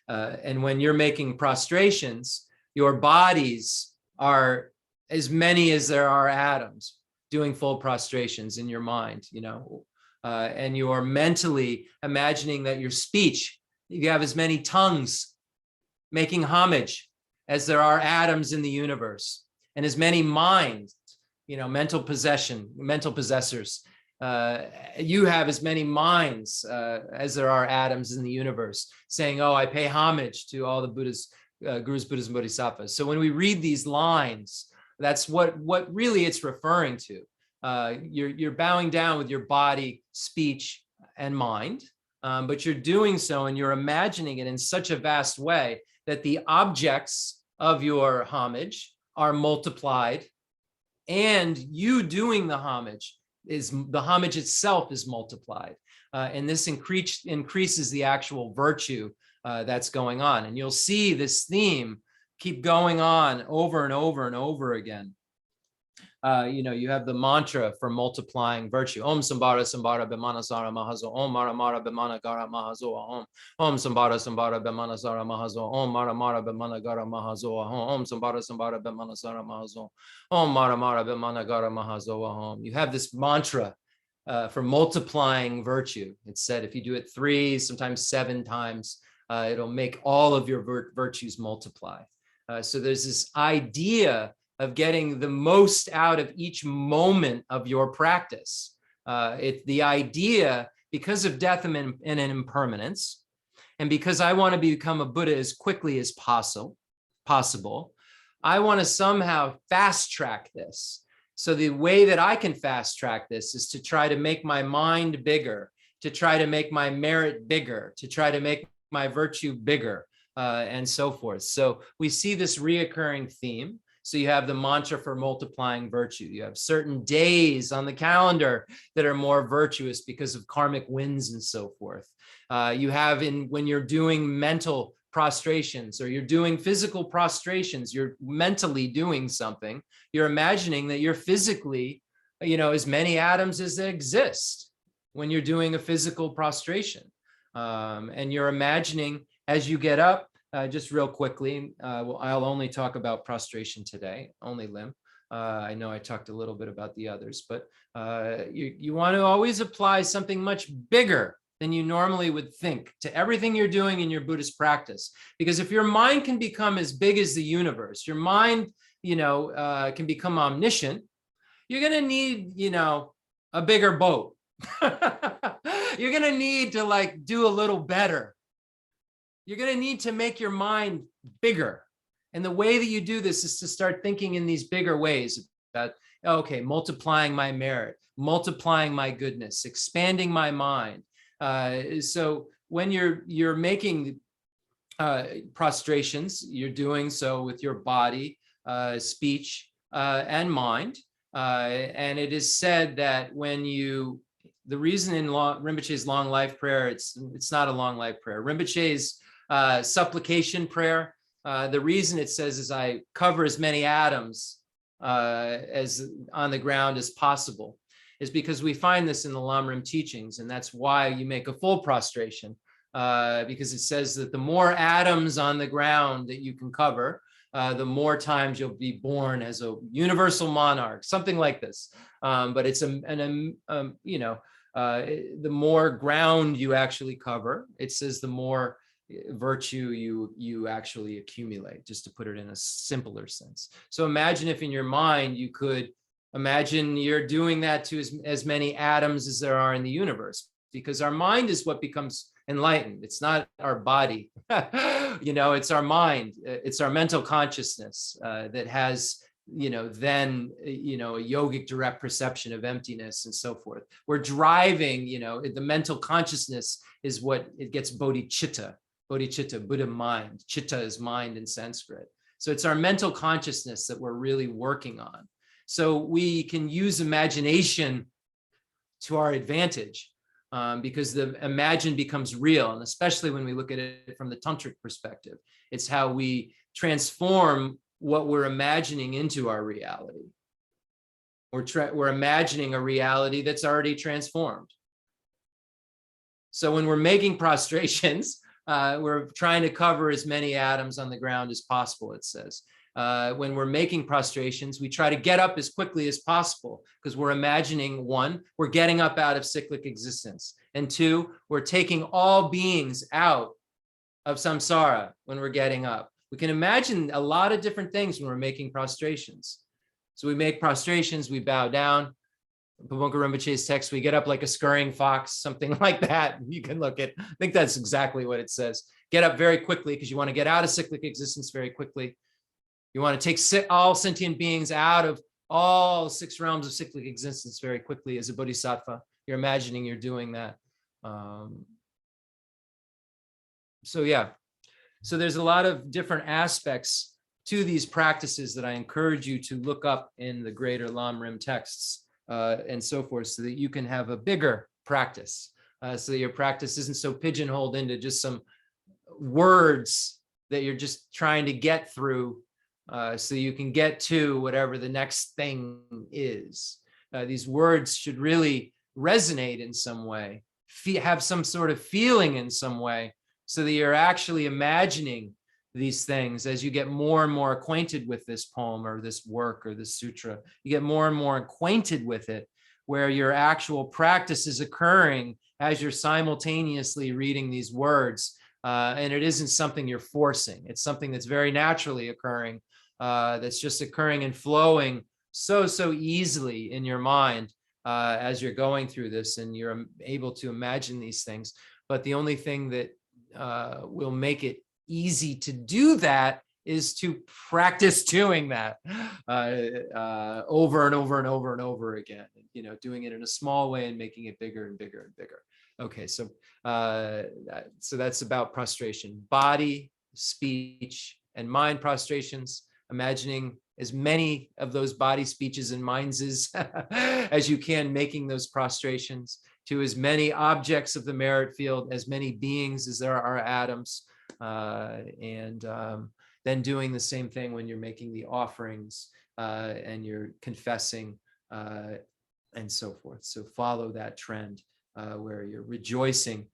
And when you're making prostrations, your bodies are as many as there are atoms doing full prostrations in your mind, you know, and you are mentally imagining that your speech, you have as many tongues making homage as there are atoms in the universe, and as many minds, you know, mental possessors. You have as many minds as there are atoms in the universe, saying, oh, I pay homage to all the Buddhas, Gurus, Buddhas, and Bodhisattvas. So when we read these lines, that's what really it's referring to. You're bowing down with your body, speech, and mind, but you're doing so and you're imagining it in such a vast way that the objects of your homage are multiplied, and you doing the homage the homage itself is multiplied. And this increases the actual virtue that's going on. And you'll see this theme keep going on over and over and over again. You have the mantra for multiplying virtue. Om Sambhara Sambhara Bhimanasara Mahazo. Om Mara Mara Bhimanagara Mahazo. Om Sambhara Sambhara Bhimanasara Mahazo. Om Mara Mara Bhimanagara Mahazo. Om Sambhara Sambhara Bhimanasara Mahazo. Om Mara Mara Bhimanagara Mahazo. You have this mantra for multiplying virtue. It's said if you do it 3, sometimes 7 times, it'll make all of your virtues multiply. So there's this idea of getting the most out of each moment of your practice. It's the idea, because of death and impermanence, and because I want to become a Buddha as quickly as possible, I want to somehow fast track this. So the way that I can fast track this is to try to make my mind bigger, to try to make my merit bigger, to try to make my virtue bigger, and so forth. So we see this reoccurring theme. So you have the mantra for multiplying virtue. You have certain days on the calendar that are more virtuous because of karmic winds and so forth. You have when you're doing mental prostrations or you're doing physical prostrations, you're mentally doing something. You're imagining that you're physically, as many atoms as that exist when you're doing a physical prostration. And you're imagining as you get up, just real quickly, I'll only talk about prostration today, only limb. I know I talked a little bit about the others, but you want to always apply something much bigger than you normally would think to everything you're doing in your Buddhist practice. Because if your mind can become as big as the universe, your mind, can become omniscient, you're going to need, a bigger boat. You're going to need to do a little better. You're going to need to make your mind bigger. And the way that you do this is to start thinking in these bigger ways about, okay, multiplying my merit, multiplying my goodness, expanding my mind. So when you're making prostrations, you're doing so with your body, speech, and mind. And it is said that when the reason in Rinpoche's long life prayer, it's not a long life prayer. Rinpoche's supplication prayer, the reason it says is I cover as many atoms as on the ground as possible is because we find this in the Lamrim teachings, and that's why you make a full prostration, because it says that the more atoms on the ground that you can cover, the more times you'll be born as a universal monarch, something like this. But it's the more ground you actually cover, it says the more virtue you actually accumulate, just to put it in a simpler sense. So imagine if in your mind you could imagine you're doing that to as many atoms as there are in the universe, because our mind is what becomes enlightened. It's not our body. It's our mind. It's our mental consciousness that has then a yogic direct perception of emptiness and so forth. We're driving, the mental consciousness is what it gets bodhicitta, Buddha mind. Chitta is mind in Sanskrit. So it's our mental consciousness that we're really working on. So we can use imagination to our advantage because the imagined becomes real. And especially when we look at it from the tantric perspective, it's how we transform what we're imagining into our reality. We're imagining a reality that's already transformed. So when we're making prostrations, we're trying to cover as many atoms on the ground as possible, it says. When we're making prostrations, we try to get up as quickly as possible because we're imagining, 1, we're getting up out of cyclic existence. And 2, we're taking all beings out of samsara when we're getting up. We can imagine a lot of different things when we're making prostrations. So we make prostrations, we bow down. Pabonka Rinpoche's text, we get up like a scurrying fox, something like that. You can look at, I think that's exactly what it says. Get up very quickly because you want to get out of cyclic existence very quickly. You want to take all sentient beings out of all 6 realms of cyclic existence very quickly as a bodhisattva. You're imagining you're doing that. So there's a lot of different aspects to these practices that I encourage you to look up in the greater Lamrim texts and so forth, so that you can have a bigger practice, so that your practice isn't so pigeonholed into just some words that you're just trying to get through, so you can get to whatever the next thing is. These words should really resonate in some way, have some sort of feeling in some way, so that you're actually imagining these things as you get more and more acquainted with this poem or this work or this sutra. You get more and more acquainted with it, where your actual practice is occurring as you're simultaneously reading these words. And it isn't something you're forcing. It's something that's very naturally occurring, that's just occurring and flowing so easily in your mind as you're going through this, and you're able to imagine these things. But the only thing that will make it easy to do that is to practice doing that over and over and over and over again, doing it in a small way and making it bigger and bigger and bigger. Okay, so that's about prostration, body, speech, and mind prostrations. Imagining as many of those body, speeches, and minds as you can, making those prostrations to as many objects of the merit field, as many beings as there are atoms, and then doing the same thing when you're making the offerings and you're confessing and so forth. So follow that trend where you're rejoicing,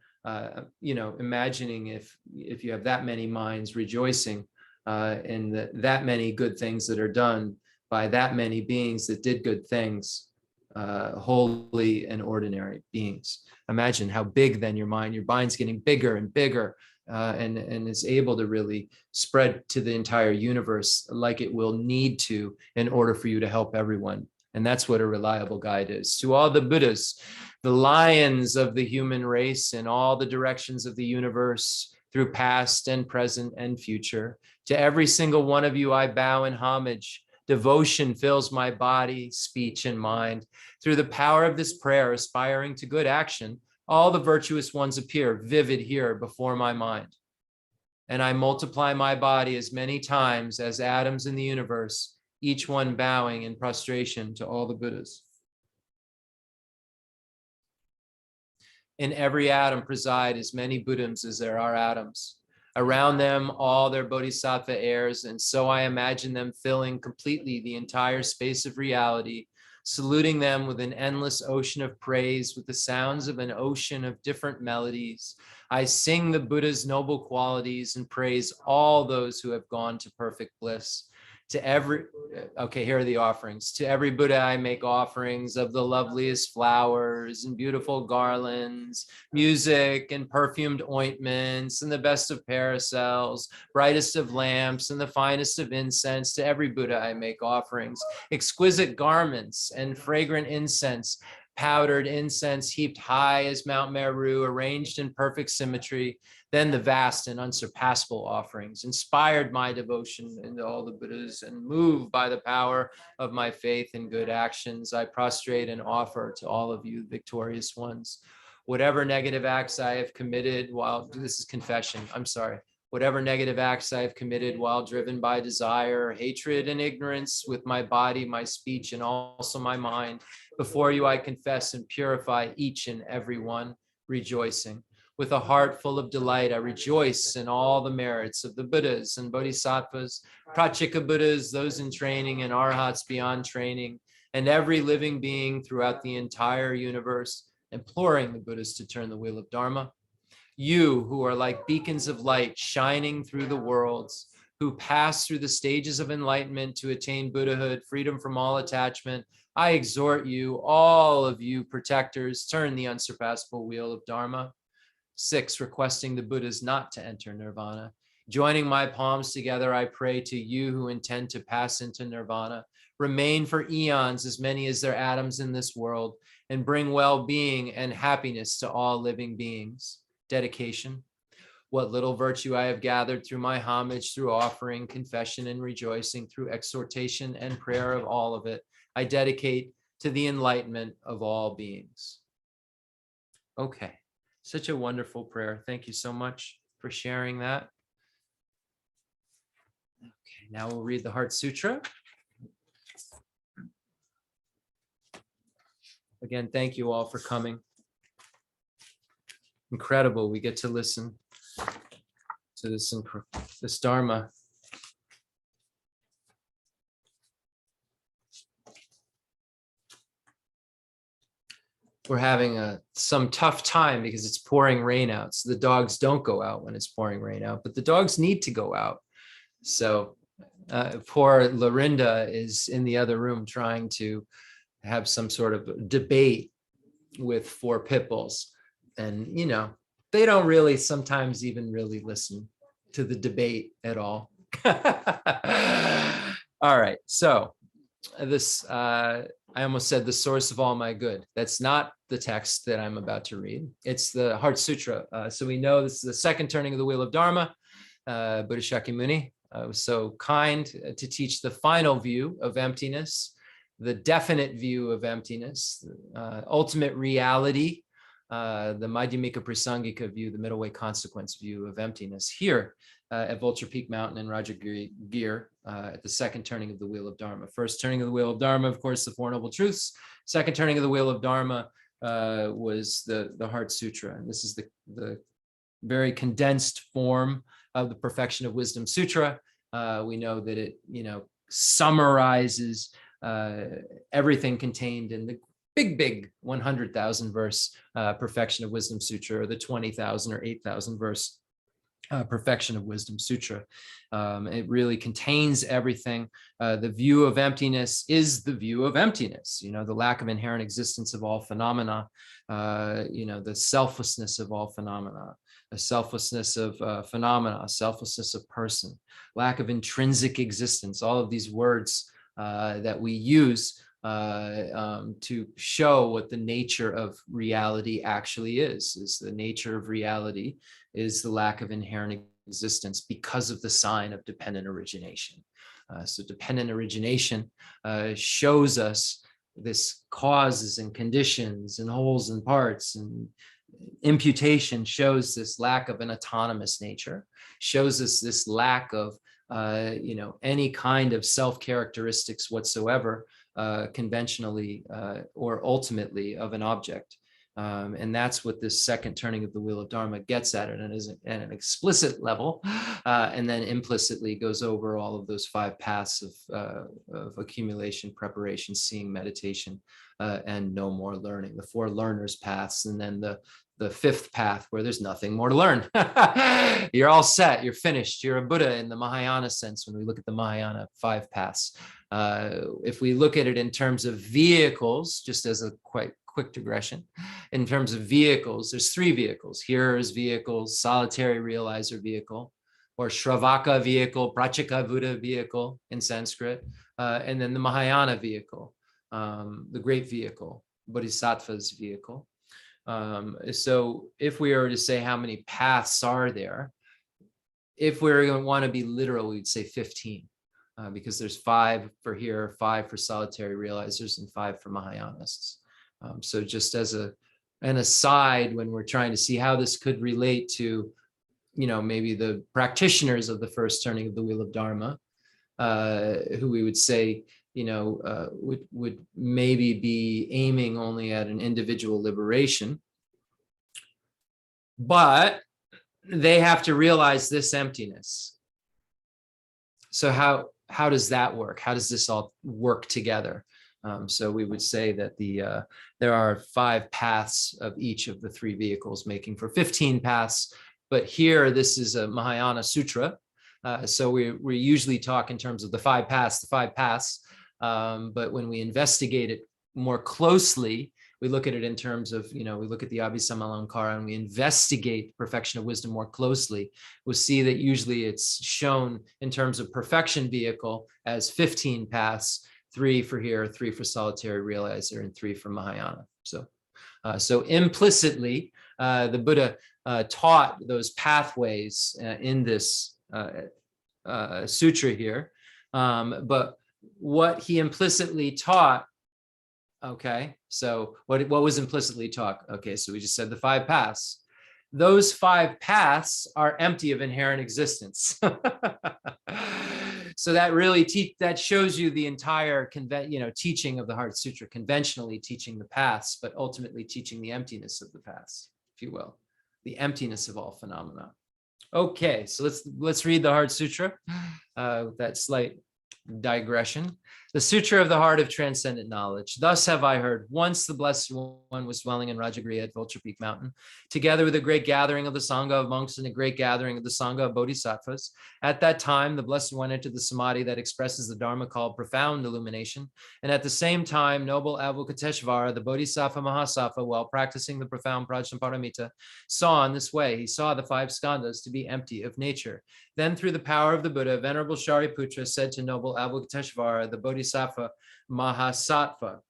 imagining if you have that many minds rejoicing in that many good things that are done by that many beings that did good things, holy and ordinary beings. Imagine how big then your mind's getting bigger and bigger, and is able to really spread to the entire universe like it will need to in order for you to help everyone. And that's what a reliable guide is. To all the Buddhas, the lions of the human race in all the directions of the universe, through past and present and future, to every single one of you I bow in homage. Devotion fills my body, speech, and mind. Through the power of this prayer, aspiring to good action, all the virtuous ones appear vivid here before my mind. And I multiply my body as many times as atoms in the universe, each one bowing in prostration to all the Buddhas. In every atom preside as many Buddhas as there are atoms. Around them, all their bodhisattva heirs, and so I imagine them filling completely the entire space of reality, saluting them with an endless ocean of praise, with the sounds of an ocean of different melodies. I sing the Buddha's noble qualities and praise all those who have gone to perfect bliss. Okay, here are the offerings. To every Buddha I make offerings of the loveliest flowers and beautiful garlands, music and perfumed ointments and the best of parasols, brightest of lamps and the finest of incense. To every Buddha I make offerings, exquisite garments and fragrant incense, powdered incense heaped high as Mount Meru, arranged in perfect symmetry. Then the vast and unsurpassable offerings inspired my devotion into all the Buddhas, and moved by the power of my faith and good actions, I prostrate and offer to all of you victorious ones. Whatever negative acts I have committed this is confession, I'm sorry. Whatever negative acts I have committed while driven by desire, hatred, and ignorance with my body, my speech, and also my mind, before you I confess and purify each and every one, rejoicing. With a heart full of delight, I rejoice in all the merits of the Buddhas and Bodhisattvas, Pratyeka Buddhas, those in training, and Arhats beyond training, and every living being throughout the entire universe, imploring the Buddhas to turn the wheel of Dharma. You who are like beacons of light shining through the worlds, who pass through the stages of enlightenment to attain Buddhahood, freedom from all attachment, I exhort you, all of you protectors, turn the unsurpassable wheel of Dharma. 6, requesting the Buddhas not to enter nirvana. Joining my palms together, I pray to you who intend to pass into nirvana, remain for eons as many as there are atoms in this world, and bring well-being and happiness to all living beings. Dedication. What little virtue I have gathered through my homage, through offering, confession, and rejoicing, through exhortation and prayer of all of it, I dedicate to the enlightenment of all beings. Okay. Such a wonderful prayer. Thank you so much for sharing that. Okay, now we'll read the Heart Sutra. Again, thank you all for coming. Incredible. We get to listen to this Dharma. We're having some tough time because it's pouring rain out. So the dogs don't go out when it's pouring rain out, but the dogs need to go out. So poor Lorinda is in the other room trying to have some sort of debate with 4 pit bulls. And, they don't really sometimes even really listen to the debate at all. All right. So this, I almost said the source of all my good. That's not the text that I'm about to read. It's the Heart Sutra. So we know this is the second turning of the wheel of Dharma. Buddha Shakyamuni was so kind to teach the final view of emptiness, the definite view of emptiness, ultimate reality, the Madhyamika Prasangika view, the middle way consequence view of emptiness here at Vulture Peak Mountain in Rajagir at the second turning of the wheel of Dharma. First turning of the wheel of Dharma, of course, the Four Noble Truths. Second turning of the wheel of Dharma was the Heart Sutra. And this is the very condensed form of the Perfection of Wisdom Sutra. We know that it, summarizes everything contained in the big 100,000 verse Perfection of Wisdom Sutra, or the 20,000 or 8,000 verse Perfection of Wisdom Sutra. It really contains everything. The view of emptiness is the view of emptiness, the lack of inherent existence of all phenomena, the selflessness of all phenomena, the selflessness of phenomena, selflessness of person, lack of intrinsic existence, all of these words that we use to show what the nature of reality actually is the nature of reality is the lack of inherent existence because of the sign of dependent origination. So dependent origination shows us this causes and conditions and wholes and parts, and imputation shows this lack of an autonomous nature, shows us this lack of any kind of self-characteristics whatsoever, conventionally or ultimately of an object. And that's what this second turning of the wheel of Dharma gets at it, and is at an explicit level, and then implicitly goes over all of those 5 paths of accumulation, preparation, seeing, meditation, and no more learning, the 4 learners paths, and then the 5th path where there's nothing more to learn. You're all set, you're finished, you're a Buddha in the Mahayana sense when we look at the Mahayana 5 paths. If we look at it in terms of vehicles, just as a quite quick digression, in terms of vehicles, there's 3 vehicles. Hearers vehicles, solitary realizer vehicle, or Shravaka vehicle, Pratyeka vehicle in Sanskrit, and then the Mahayana vehicle, the great vehicle, Bodhisattva's vehicle. So if we were to say how many paths are there, if we're going to want to be literal, we'd say 15, because there's 5 for here, 5 for solitary realizers, and 5 for Mahayanists. So just as an aside, when we're trying to see how this could relate to, maybe the practitioners of the first turning of the wheel of Dharma, who we would say, would maybe be aiming only at an individual liberation, but they have to realize this emptiness. So how does that work? How does this all work together? So we would say that there are 5 paths of each of the 3 vehicles, making for 15 paths. But here, this is a Mahayana Sutra. So we usually talk in terms of the 5 paths. But when we investigate it more closely, we look at it in terms of, we look at the Abhisamalankara and we investigate perfection of wisdom more closely. We'll see that usually it's shown in terms of perfection vehicle as 15 paths, 3 for here, 3 for solitary realizer, and 3 for Mahayana. So implicitly, the Buddha taught those pathways in this sutra here. But what he implicitly taught, okay, so what was implicitly taught? Okay, so we just said the 5 paths. Those 5 paths are empty of inherent existence. So that really that shows you the entire teaching of the Heart Sutra, conventionally teaching the paths, but ultimately teaching the emptiness of the paths, if you will, the emptiness of all phenomena. Okay, so let's read the Heart Sutra with that slight digression. The Sutra of the Heart of Transcendent Knowledge. Thus have I heard. Once the Blessed One was dwelling in Rajagriha at Vulture Peak Mountain, together with a great gathering of the Sangha of monks and a great gathering of the Sangha of Bodhisattvas. At that time, the Blessed One entered the Samadhi that expresses the Dharma called profound illumination. And at the same time, noble Avalokiteshvara, the Bodhisattva Mahasattva, while practicing the profound Prajnaparamita, saw in this way. He saw the 5 skandhas to be empty of nature. Then through the power of the Buddha, Venerable Shariputra said to noble Avalokiteshvara, the Bodhisattva Mahasattva,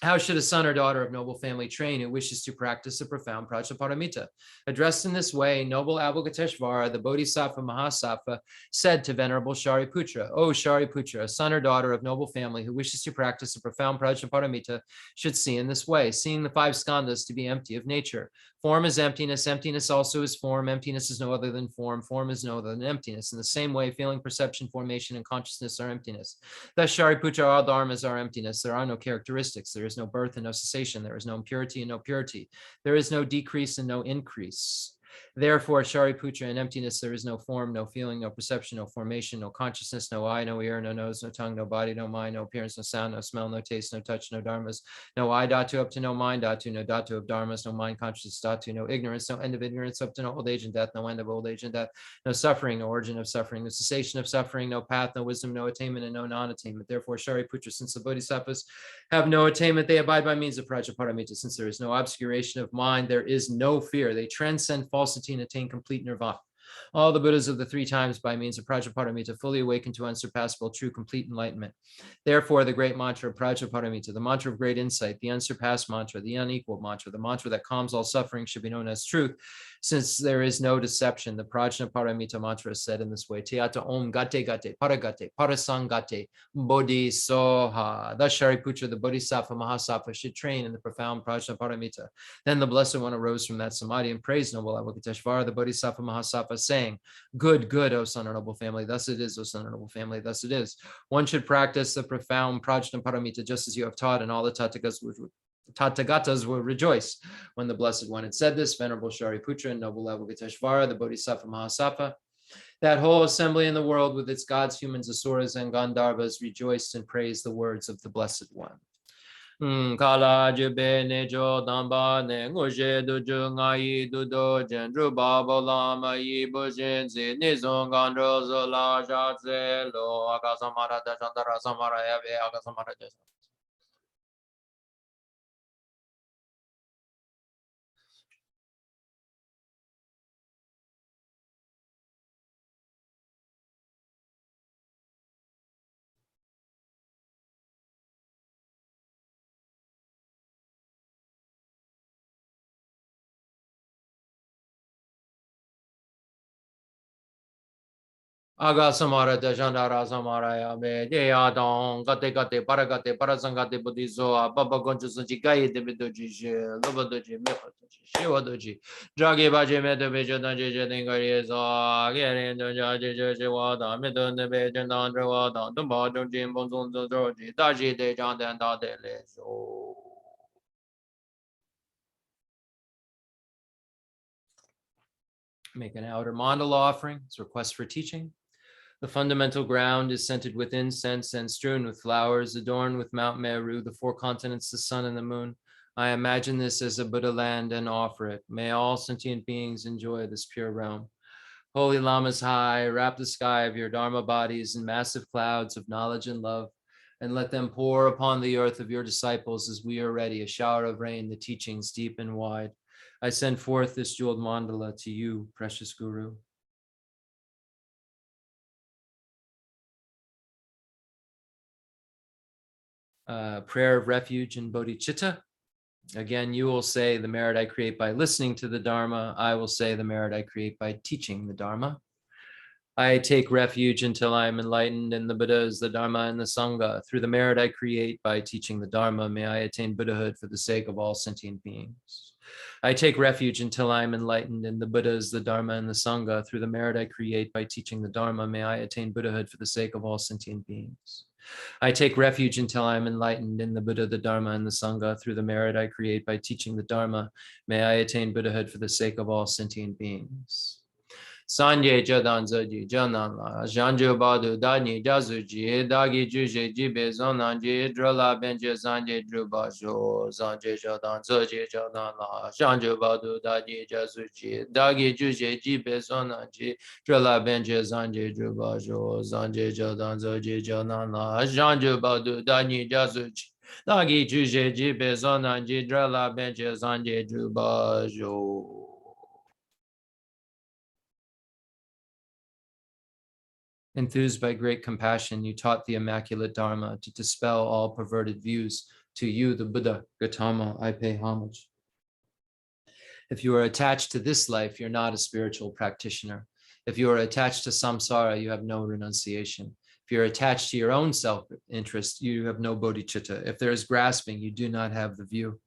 how should a son or daughter of noble family train who wishes to practice a profound Prajnaparamita? Addressed in this way, noble Avalokiteshvara, the Bodhisattva Mahasattva, said to Venerable Shariputra, O Shariputra, a son or daughter of noble family who wishes to practice a profound Prajnaparamita should see in this way, seeing the 5 skandhas to be empty of nature. Form is emptiness. Emptiness also is form. Emptiness is no other than form. Form is no other than emptiness. In the same way, feeling, perception, formation, and consciousness are emptiness. Thus, Shariputra, all dharmas are emptiness. There are no characteristics. There is no birth and no cessation. There is no impurity and no purity. There is no decrease and no increase. Therefore, Shariputra, in emptiness, there is no form, no feeling, no perception, no formation, no consciousness, no eye, no ear, no nose, no tongue, no body, no mind, no appearance, no sound, no smell, no taste, no touch, no dharmas, no I dhatu up to no mind dhatu, no dhatu of dharmas, no mind consciousness dhatu, no ignorance, no end of ignorance up to no old age and death, no end of old age and death, no suffering, no origin of suffering, no cessation of suffering, no path, no wisdom, no attainment, and no non-attainment. Therefore, Shariputra, since the Bodhisattvas have no attainment, they abide by means of Prajnaparamita. Since there is no obscuration of mind, there is no fear. They transcend falsity and attain complete nirvana. All the Buddhas of the 3 times by means of Prajnaparamita fully awaken to unsurpassable, true, complete enlightenment. Therefore, the great mantra of Prajnaparamita, the mantra of great insight, the unsurpassed mantra, the unequaled mantra, the mantra that calms all suffering should be known as truth. Since there is no deception, the Prajnaparamita mantra is said in this way, Teata Om Gate Gate, Paragate, Parasangate, Bodhi Soha. Thus, Shariputra, the Bodhisattva Mahasattva, should train in the profound Prajnaparamita. Then the Blessed One arose from that samadhi and praised noble Avalokiteshvara, the Bodhisattva Mahasattva, saying, Good, good, O son of noble family. Thus it is, O son of noble family. Thus it is. One should practice the profound Prajnaparamita just as you have taught, and all the Tathagatas will rejoice. When the Blessed One had said this, Venerable Shariputra and noble Avalokiteshvara, the Bodhisattva Mahasattva, that whole assembly in the world with its gods, humans, asuras, and Gandharvas rejoiced and praised the words of the Blessed One. Kala jube nejo damba ne ngoshe duju ngayi dudo jendru babo lama yi bushinzi nizong gandro zola shatse lo akasamara dashantara samara yabe akasamara dashantara. Aga samara dashandara samara ya me deya don gate gate paragate parasangate buddhizo baba gonjo sunji gaye de bedoji loba doji mehoji shiwa doji dragi baje me de bejo danje je dingari zo gerin doja je shiwa da me de ne be jen dan drwa da dum ba dong jin bon zon zo doji da ji de jan dan da de le zo. Make an outer mandala offering. It's a request for teaching. The fundamental ground is scented with incense and strewn with flowers, adorned with Mount Meru, the 4 continents, the sun and the moon. I imagine this as a Buddha land and offer it. May all sentient beings enjoy this pure realm. Holy Lamas high, wrap the sky of your Dharma bodies in massive clouds of knowledge and love, and let them pour upon the earth of your disciples as we are ready, a shower of rain, the teachings deep and wide. I send forth this jeweled mandala to you, precious Guru. Prayer of refuge in bodhicitta. Again, you will say the merit I create by listening to the Dharma. I will say the merit I create by teaching the Dharma. I take refuge until I am enlightened in the Buddhas, the Dharma, and the Sangha. Through the merit I create by teaching the Dharma, may I attain Buddhahood for the sake of all sentient beings. I take refuge until I am enlightened in the Buddhas, the Dharma, and the Sangha. Through the merit I create by teaching the Dharma, may I attain Buddhahood for the sake of all sentient beings. I take refuge until I am enlightened in the Buddha, the Dharma, and the Sangha. Through the merit I create by teaching the Dharma, may I attain Buddhahood for the sake of all sentient beings. Sanje Jadan Zaji Janala, Janjo Badu Dani Jazuji, Dagi Juje Jibe Zonanji, Drola Benje Zanje Drubajo, Zanje Jadan Zaji Janala, Janjo Badu Dani Jazuji, Dagi Juje Jibe Zonanji, Drola Benje Zanje Drubajo, Zanje Jadan Zaji Janala, Janjo Badu Dani Jazuji, Dagi Juje Jibe Zonanji, Drola Benje Zanje Drubajo. Enthused by great compassion, you taught the immaculate Dharma to dispel all perverted views. To you, the Buddha, Gautama, I pay homage. If you are attached to this life, you're not a spiritual practitioner. If you are attached to samsara, you have no renunciation. If you're attached to your own self-interest, you have no bodhicitta. If there is grasping, you do not have the view.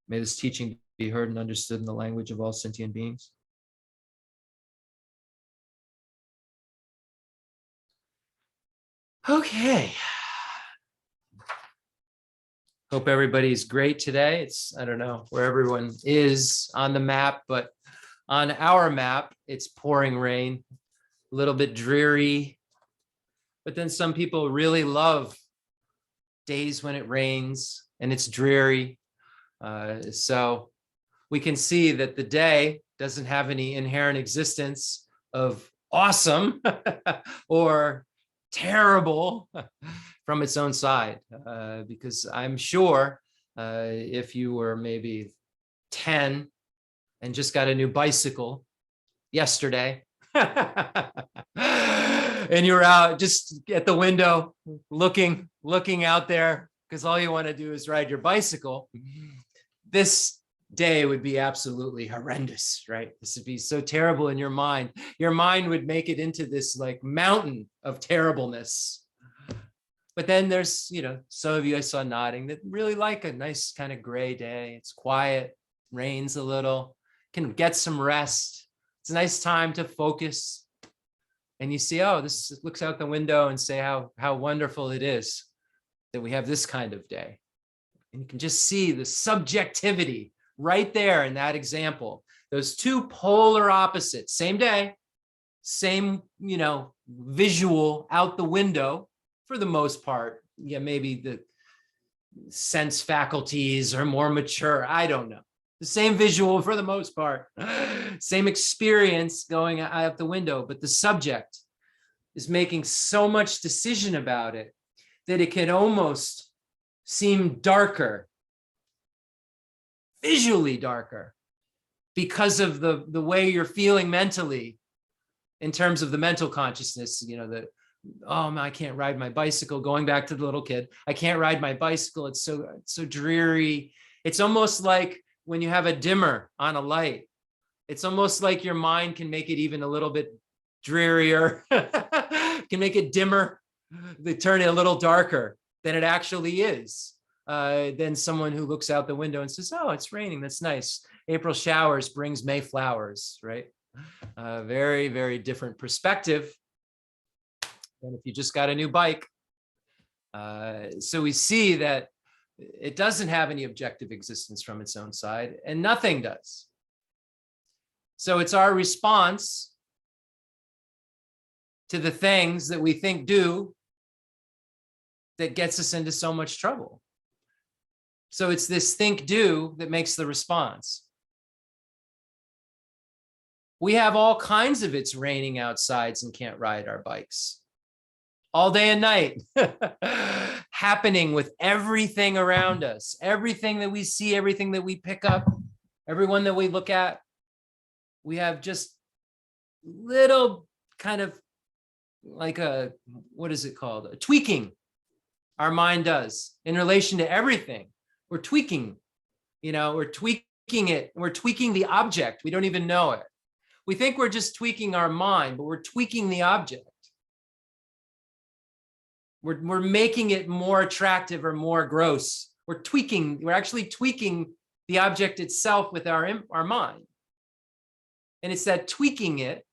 May this teaching be heard and understood in the language of all sentient beings. Okay. Hope everybody's great today. I don't know where everyone is on the map, but on our map, it's pouring rain, a little bit dreary. But then some people really love days when it rains and it's dreary. So we can see that the day doesn't have any inherent existence of awesome or terrible from its own side, because I'm sure if you were maybe 10 and just got a new bicycle yesterday and you're out just at the window looking out there because all you want to do is ride your bicycle, this day would be absolutely horrendous, right? This would be so terrible in your mind. Your mind would make it into this like mountain of terribleness. But then there's, some of you I saw nodding that really like a nice kind of gray day. It's quiet, rains a little, can get some rest. It's a nice time to focus. And you see, oh, this looks out the window and say how wonderful it is that we have this kind of day. And you can just see the subjectivity right there in that example. Those two polar opposites, same day, same, visual out the window for the most part. Yeah, maybe the sense faculties are more mature. I don't know. The same visual for the most part, same experience going out the window, but the subject is making so much decision about it that it can almost seem darker, visually darker, because of the way you're feeling mentally in terms of the mental consciousness, oh, I can't ride my bicycle, going back to the little kid. I can't ride my bicycle. It's so dreary. It's almost like when you have a dimmer on a light, it's almost like your mind can make it even a little bit drearier, can make it dimmer, they turn it a little darker than it actually is. Than someone who looks out the window and says, oh, it's raining, that's nice. April showers brings May flowers, right? Very, very different perspective than if you just got a new bike. So we see that it doesn't have any objective existence from its own side, and nothing does. So it's our response to the things that we think do that gets us into so much trouble. So it's this think do that makes the response. We have all kinds of it's raining outsides and can't ride our bikes all day and night happening with everything around us, everything that we see, everything that we pick up, everyone that we look at. We have just little kind of like what is it called? A tweaking our mind does in relation to everything. We're tweaking, we're tweaking it. We're tweaking the object. We don't even know it. We think we're just tweaking our mind, but we're tweaking the object. We're making it more attractive or more gross. We're actually tweaking the object itself with our mind. And it's that tweaking it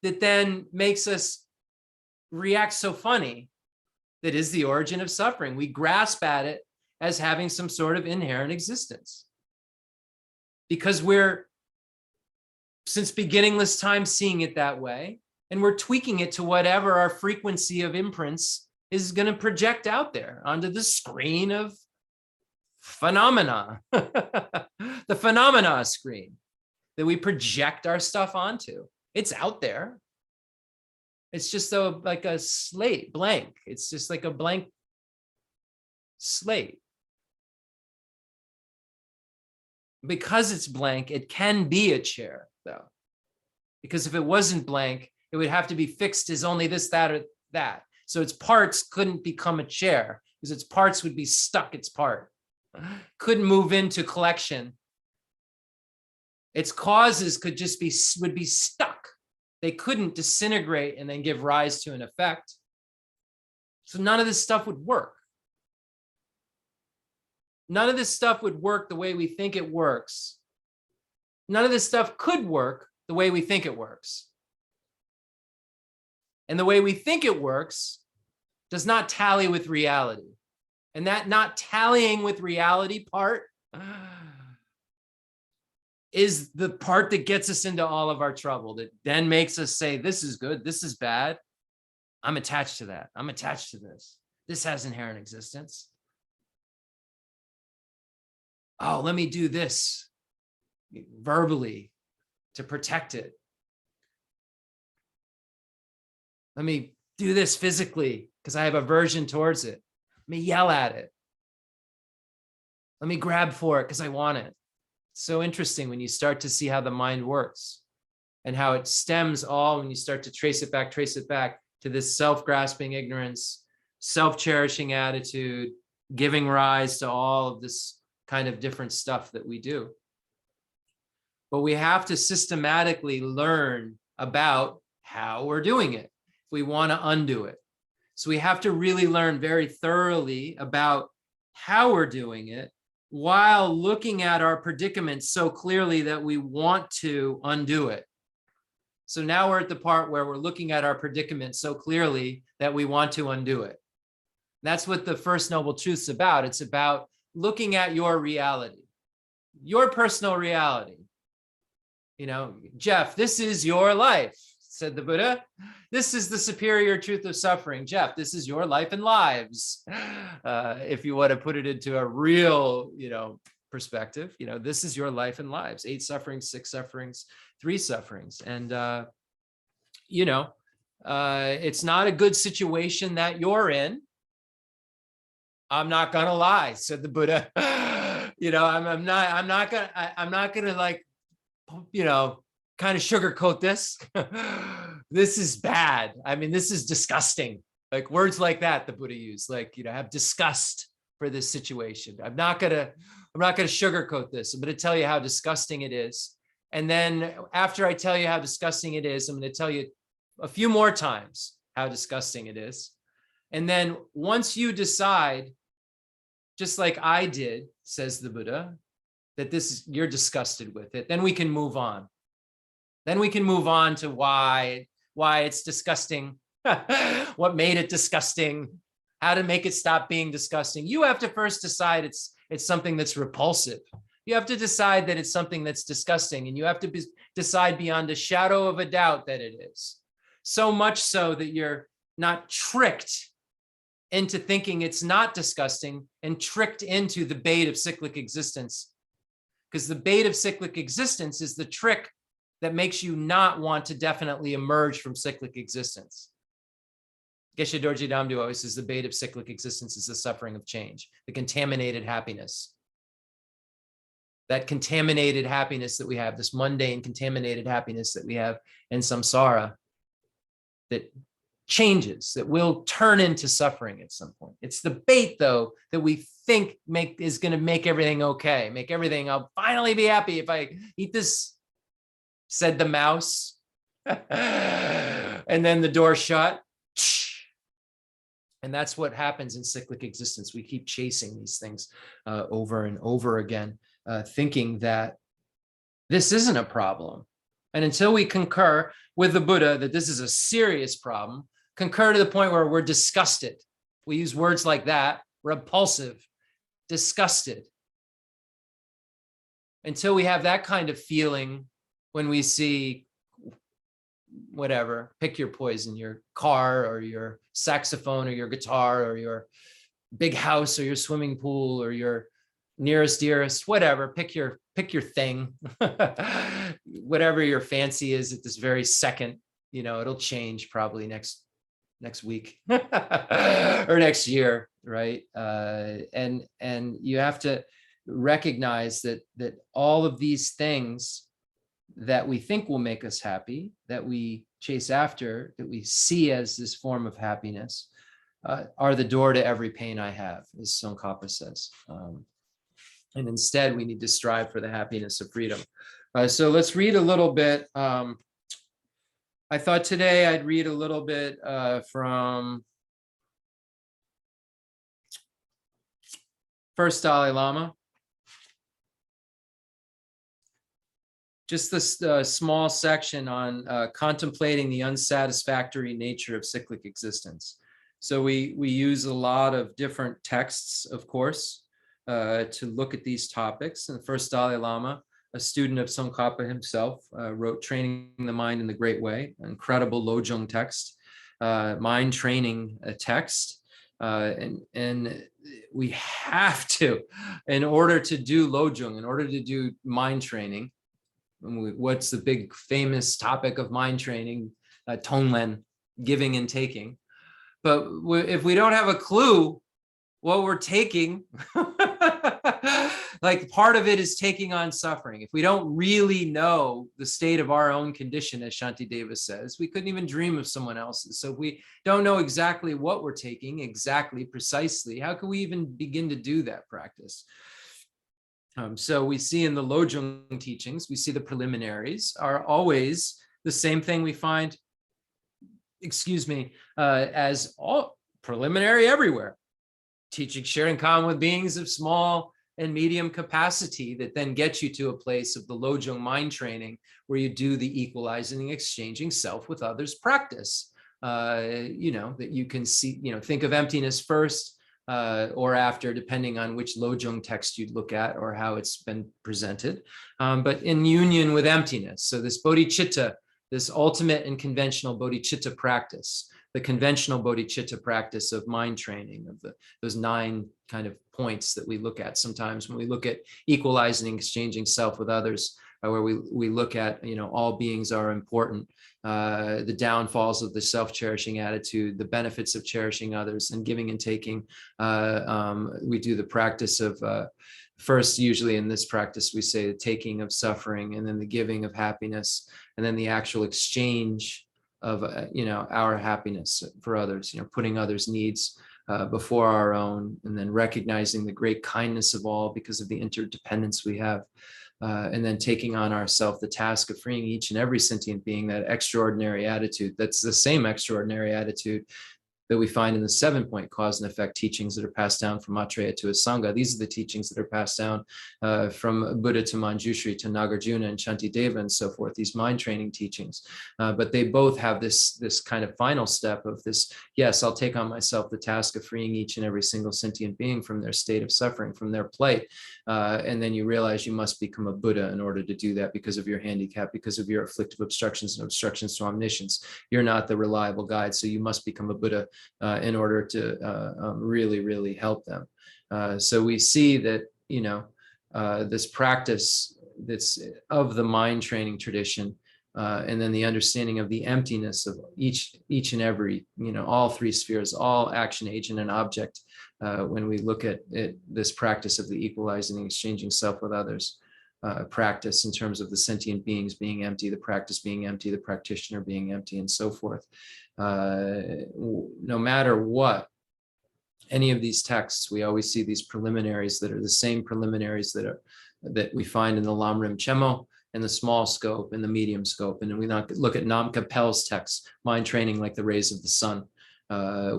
that then makes us react so funny. That is the origin of suffering. We grasp at it as having some sort of inherent existence. Because we're, since beginningless time, seeing it that way, and we're tweaking it to whatever our frequency of imprints is going to project out there onto the screen of phenomena, the phenomena screen that we project our stuff onto. It's out there. It's just like a slate, blank. It's just like a blank slate. Because it's blank, it can be a chair, though. Because if it wasn't blank, it would have to be fixed as only this, that, or that. So its parts couldn't become a chair because its parts would be stuck its part. Couldn't move into collection. Its causes would be stuck. They couldn't disintegrate and then give rise to an effect. So none of this stuff would work. None of this stuff would work the way we think it works. None of this stuff could work the way we think it works. And the way we think it works does not tally with reality. And that not tallying with reality part is the part that gets us into all of our trouble, that then makes us say, this is good, this is bad. I'm attached to that. I'm attached to this. This has inherent existence. Oh, let me do this verbally to protect it. Let me do this physically because I have aversion towards it. Let me yell at it. Let me grab for it because I want it. It's so interesting when you start to see how the mind works and how it stems all when you start to trace it back to this self-grasping ignorance, self-cherishing attitude, giving rise to all of this kind of different stuff that we do. But we have to systematically learn about how we're doing it if we want to undo it. So we have to really learn very thoroughly about how we're doing it while looking at our predicament so clearly that we want to undo it. So now we're at the part where we're looking at our predicament so clearly that we want to undo it. That's what the First Noble Truth's about. It's about looking at your reality, your personal reality. You know, Jeff, this is your life, said the Buddha. This is the superior truth of suffering. Jeff, this is your life and lives. If you want to put it into a real, perspective, this is your life and lives. 8 sufferings, 6 sufferings, 3 sufferings. And, it's not a good situation that you're in. I'm not going to lie, said the Buddha. I'm not going to like, kind of sugarcoat this. This is bad. I mean, this is disgusting. Like words like that, the Buddha used, like, have disgust for this situation. I'm not going to sugarcoat this. I'm going to tell you how disgusting it is. And then after I tell you how disgusting it is, I'm going to tell you a few more times how disgusting it is. And then once you decide, just like I did, says the Buddha, that you're disgusted with it, then we can move on. Then we can move on to why it's disgusting, what made it disgusting, how to make it stop being disgusting. You have to first decide it's something that's repulsive. You have to decide that it's something that's disgusting, and you have to decide beyond a shadow of a doubt that it is. So much so that you're not tricked into thinking it's not disgusting and tricked into the bait of cyclic existence. Because the bait of cyclic existence is the trick that makes you not want to definitely emerge from cyclic existence. Geshe Dorje Damdu always says the bait of cyclic existence is the suffering of change, the contaminated happiness. That contaminated happiness that we have, this mundane contaminated happiness that we have in samsara, that changes, that will turn into suffering at some point. It's the bait, though, that we think is going to make everything okay, make everything, I'll finally be happy if I eat this said the mouse. And then the door shut. And that's what happens in cyclic existence. We keep chasing these things over and over again, thinking that this isn't a problem. And until we concur with the Buddha that this is a serious problem, concur to the point where we're disgusted. We use words like that, repulsive, disgusted. Until we have that kind of feeling when we see whatever, pick your poison, your car or your saxophone or your guitar or your big house or your swimming pool or your nearest dearest, whatever, pick your thing, whatever your fancy is at this very second. It'll change probably next week or next year, right? And you have to recognize that all of these things that we think will make us happy, that we chase after, that we see as this form of happiness, are the door to every pain I have, as Tsongkhapa says. And instead, we need to strive for the happiness of freedom. So let's read a little bit. I thought today I'd read a little bit from First Dalai Lama. Just this small section on contemplating the unsatisfactory nature of cyclic existence. So we use a lot of different texts, of course, to look at these topics. And the first Dalai Lama, a student of Tsongkhapa himself, wrote Training the Mind in the Great Way, an incredible Lojong text, mind training text. And we have to, in order to do Lojong, in order to do mind training, what's the big famous topic of mind training? Tonglen, giving and taking. But if we don't have a clue what we're taking, like part of it is taking on suffering. If we don't really know the state of our own condition, as Shantideva says, we couldn't even dream of someone else's. So if we don't know exactly what we're taking, exactly, precisely, how can we even begin to do that practice? So we see in the Lojong teachings, we see the preliminaries are always the same thing we find, as all preliminary everywhere. Teaching, sharing common with beings of small and medium capacity that then gets you to a place of the Lojong mind training where you do the equalizing, exchanging self with others practice. That you can see, think of emptiness first, or after, depending on which Lojong text you'd look at or how it's been presented, but in union with emptiness. So this bodhicitta, this ultimate and conventional bodhicitta practice, the conventional bodhicitta practice of mind training, of those 9 kind of points that we look at sometimes when we look at equalizing, exchanging self with others, where we look at, all beings are important, the downfalls of the self-cherishing attitude, the benefits of cherishing others and giving and taking. We do the practice of, first, usually in this practice, we say the taking of suffering, and then the giving of happiness, and then the actual exchange of, our happiness for others, putting others' needs before our own, and then recognizing the great kindness of all because of the interdependence we have. And then taking on ourselves the task of freeing each and every sentient being, that extraordinary attitude. That's the same extraordinary attitude that we find in the 7-point cause and effect teachings that are passed down from Maitreya to Asanga. These are the teachings that are passed down from Buddha to Manjushri to Nagarjuna and Shantideva and so forth, these mind training teachings. But they both have this kind of final step of this, yes, I'll take on myself the task of freeing each and every single sentient being from their state of suffering, from their plight. And then you realize you must become a Buddha in order to do that because of your handicap, because of your afflictive obstructions and obstructions to omniscience. You're not the reliable guide, so you must become a Buddha in order to really, really help them. So we see that, this practice that's of the mind training tradition, and then the understanding of the emptiness of each and every, all 3 spheres, all action, agent, and object, when we look at this practice of the equalizing and exchanging self with others. Practice in terms of the sentient beings being empty, the practice being empty, the practitioner being empty, and so forth. No matter what, any of these texts, we always see these preliminaries that are the same preliminaries that we find in the Lamrim Chemo, and the small scope and the medium scope. And then we not look at Nam Kapel's text, Mind Training Like the Rays of the Sun.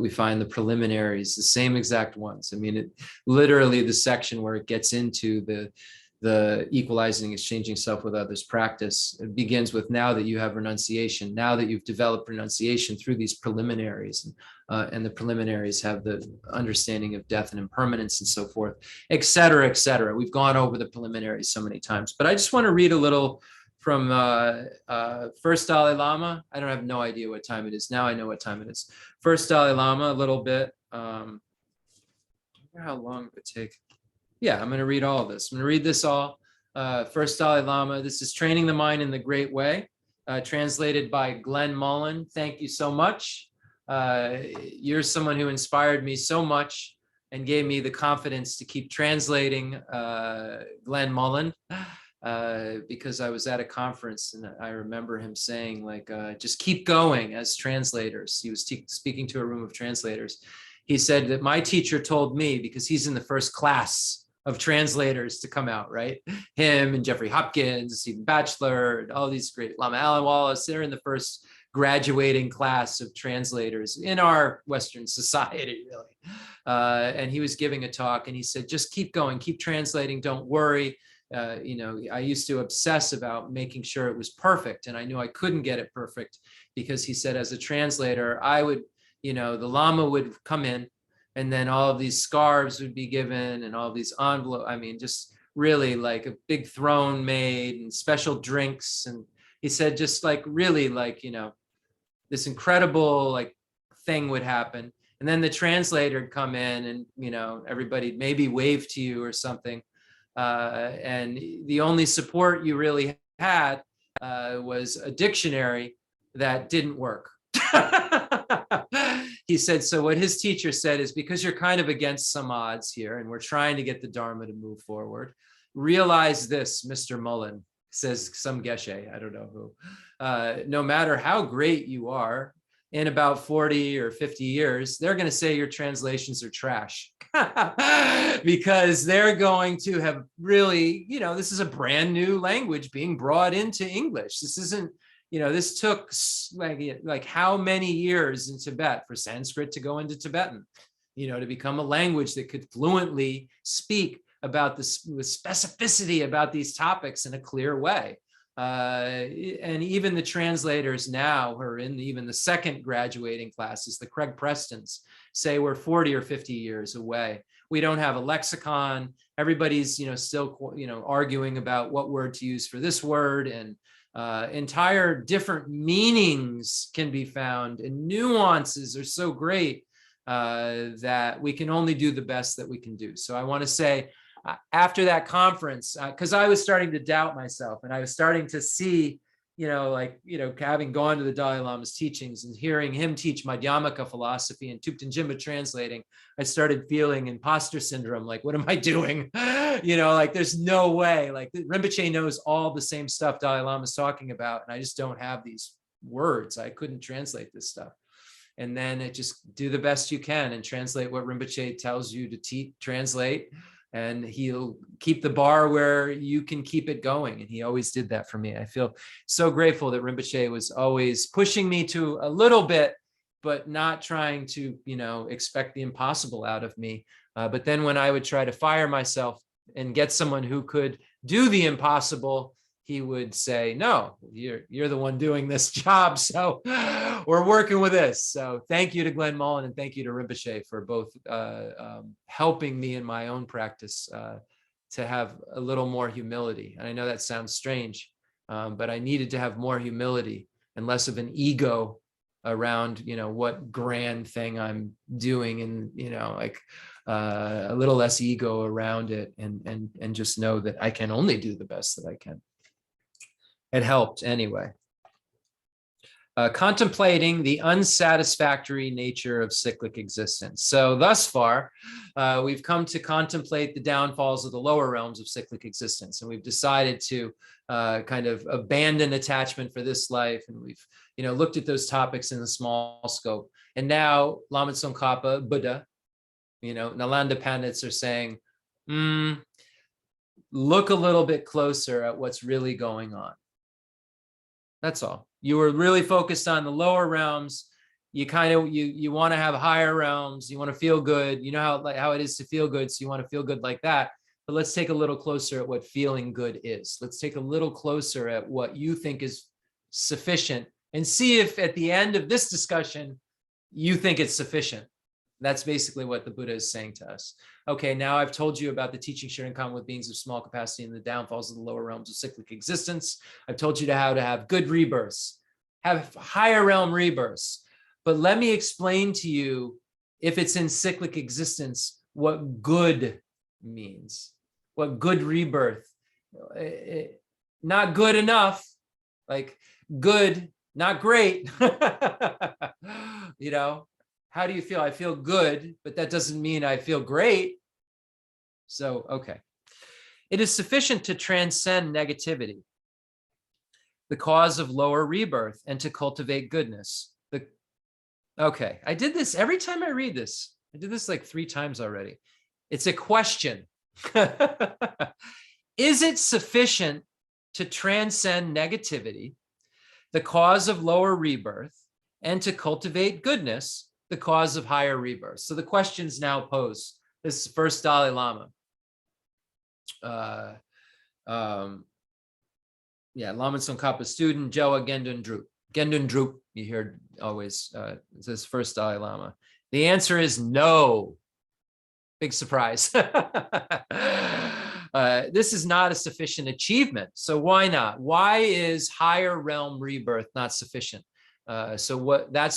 We find the preliminaries, the same exact ones. I mean, it literally the section where it gets into the equalizing, exchanging self with others practice. It begins with, now that you have renunciation, now that you've developed renunciation through these preliminaries, and the preliminaries have the understanding of death and impermanence and so forth, et cetera, et cetera. We've gone over the preliminaries so many times, but I just want to read a little from First Dalai Lama. I don't have no idea what time it is. Now I know what time it is. First Dalai Lama, a little bit. I wonder how long it would take. Yeah, I'm going to read all of this. I'm going to read this all. First Dalai Lama. This is Training the Mind in the Great Way, translated by Glenn Mullen. Thank you so much. You're someone who inspired me so much and gave me the confidence to keep translating Glenn Mullen, because I was at a conference and I remember him saying, like, just keep going as translators. He was speaking to a room of translators. He said that my teacher told me, because he's in the first class of translators to come out, right? Him and Jeffrey Hopkins, Stephen Batchelor, and all these great, Lama Alan Wallace, they're in the first graduating class of translators in our Western society, really. And he was giving a talk and he said, just keep going, keep translating, don't worry. You know, I used to obsess about making sure it was perfect, and I knew I couldn't get it perfect, because he said, as a translator, I would, you know, the Lama would come in, and then all of these scarves would be given and all of these envelopes. I mean, just really like a big throne made and special drinks. And he said, just like really like, you know, this incredible like thing would happen. And then the translator would come in and, you know, everybody maybe wave to you or something. And the only support you really had was a dictionary that didn't work. He said, so what his teacher said is, because you're kind of against some odds here and we're trying to get the Dharma to move forward, realize this, Mr. Mullen, says some Geshe, I don't know who, no matter how great you are, in about 40 or 50 years, they're going to say your translations are trash. Because they're going to have really, you know, this is a brand new language being brought into English. This isn't, you know, this took like how many years in Tibet for Sanskrit to go into Tibetan, you know, to become a language that could fluently speak about this with specificity about these topics in a clear way. And even the translators now who are in even the second graduating classes, the Craig Prestons, say we're 40 or 50 years away. We don't have a lexicon. Everybody's, you know, still, you know, arguing about what word to use for this word, and entire different meanings can be found, and nuances are so great that we can only do the best that we can do. So I want to say, after that conference, because I was starting to doubt myself, and I was starting to see, you know, like, you know, having gone to the Dalai Lama's teachings and hearing him teach Madhyamaka philosophy and Thupten Jinpa translating, I started feeling imposter syndrome. Like, what am I doing? You know, like, there's no way. Like, Rinpoche knows all the same stuff Dalai Lama's talking about, and I just don't have these words. I couldn't translate this stuff. And then it just do the best you can and translate what Rinpoche tells you to translate. And he'll keep the bar where you can keep it going. And he always did that for me. I feel so grateful that Rinpoche was always pushing me to a little bit, but not trying to, you know, expect the impossible out of me. But then when I would try to fire myself and get someone who could do the impossible, he would say, no, you're the one doing this job. So we're working with this. So thank you to Glenn Mullen, and thank you to Rinpoche for both helping me in my own practice to have a little more humility. And I know that sounds strange, but I needed to have more humility and less of an ego around, you know, what grand thing I'm doing, and, you know, like a little less ego around it, and just know that I can only do the best that I can. It helped anyway. Contemplating the unsatisfactory nature of cyclic existence. So thus far, we've come to contemplate the downfalls of the lower realms of cyclic existence, and we've decided to kind of abandon attachment for this life, and we've, you know, looked at those topics in a small scope. And now Lama Tsongkhapa, Buddha, you know, Nalanda Pandits are saying, look a little bit closer at what's really going on. That's all. You were really focused on the lower realms. You kind of, you want to have higher realms. You want to feel good. You know how it is to feel good. So you want to feel good like that. But let's take a little closer at what feeling good is. Let's take a little closer at what you think is sufficient and see if at the end of this discussion, you think it's sufficient. That's basically what the Buddha is saying to us. Okay, now I've told you about the teaching shared in common with beings of small capacity and the downfalls of the lower realms of cyclic existence. I've told you how to have good rebirths, have higher realm rebirths. But let me explain to you, if it's in cyclic existence, what good means, what good rebirth, not good enough, like good, not great. You know, how do you feel? I feel good, but that doesn't mean I feel great. So, okay. It is sufficient to transcend negativity, the cause of lower rebirth, and to cultivate goodness. Okay, I did this every time I read this. I did this like 3 times already. It's a question. Is it sufficient to transcend negativity, the cause of lower rebirth, and to cultivate goodness, the cause of higher rebirth? So the question's now posed. This is first Dalai Lama. Lama Tsongkhapa student, Joa Gendun Drup. Gendun Drup, you hear always, it says first Dalai Lama. The answer is no. Big surprise. This is not a sufficient achievement. So why not? Why is higher realm rebirth not sufficient? That's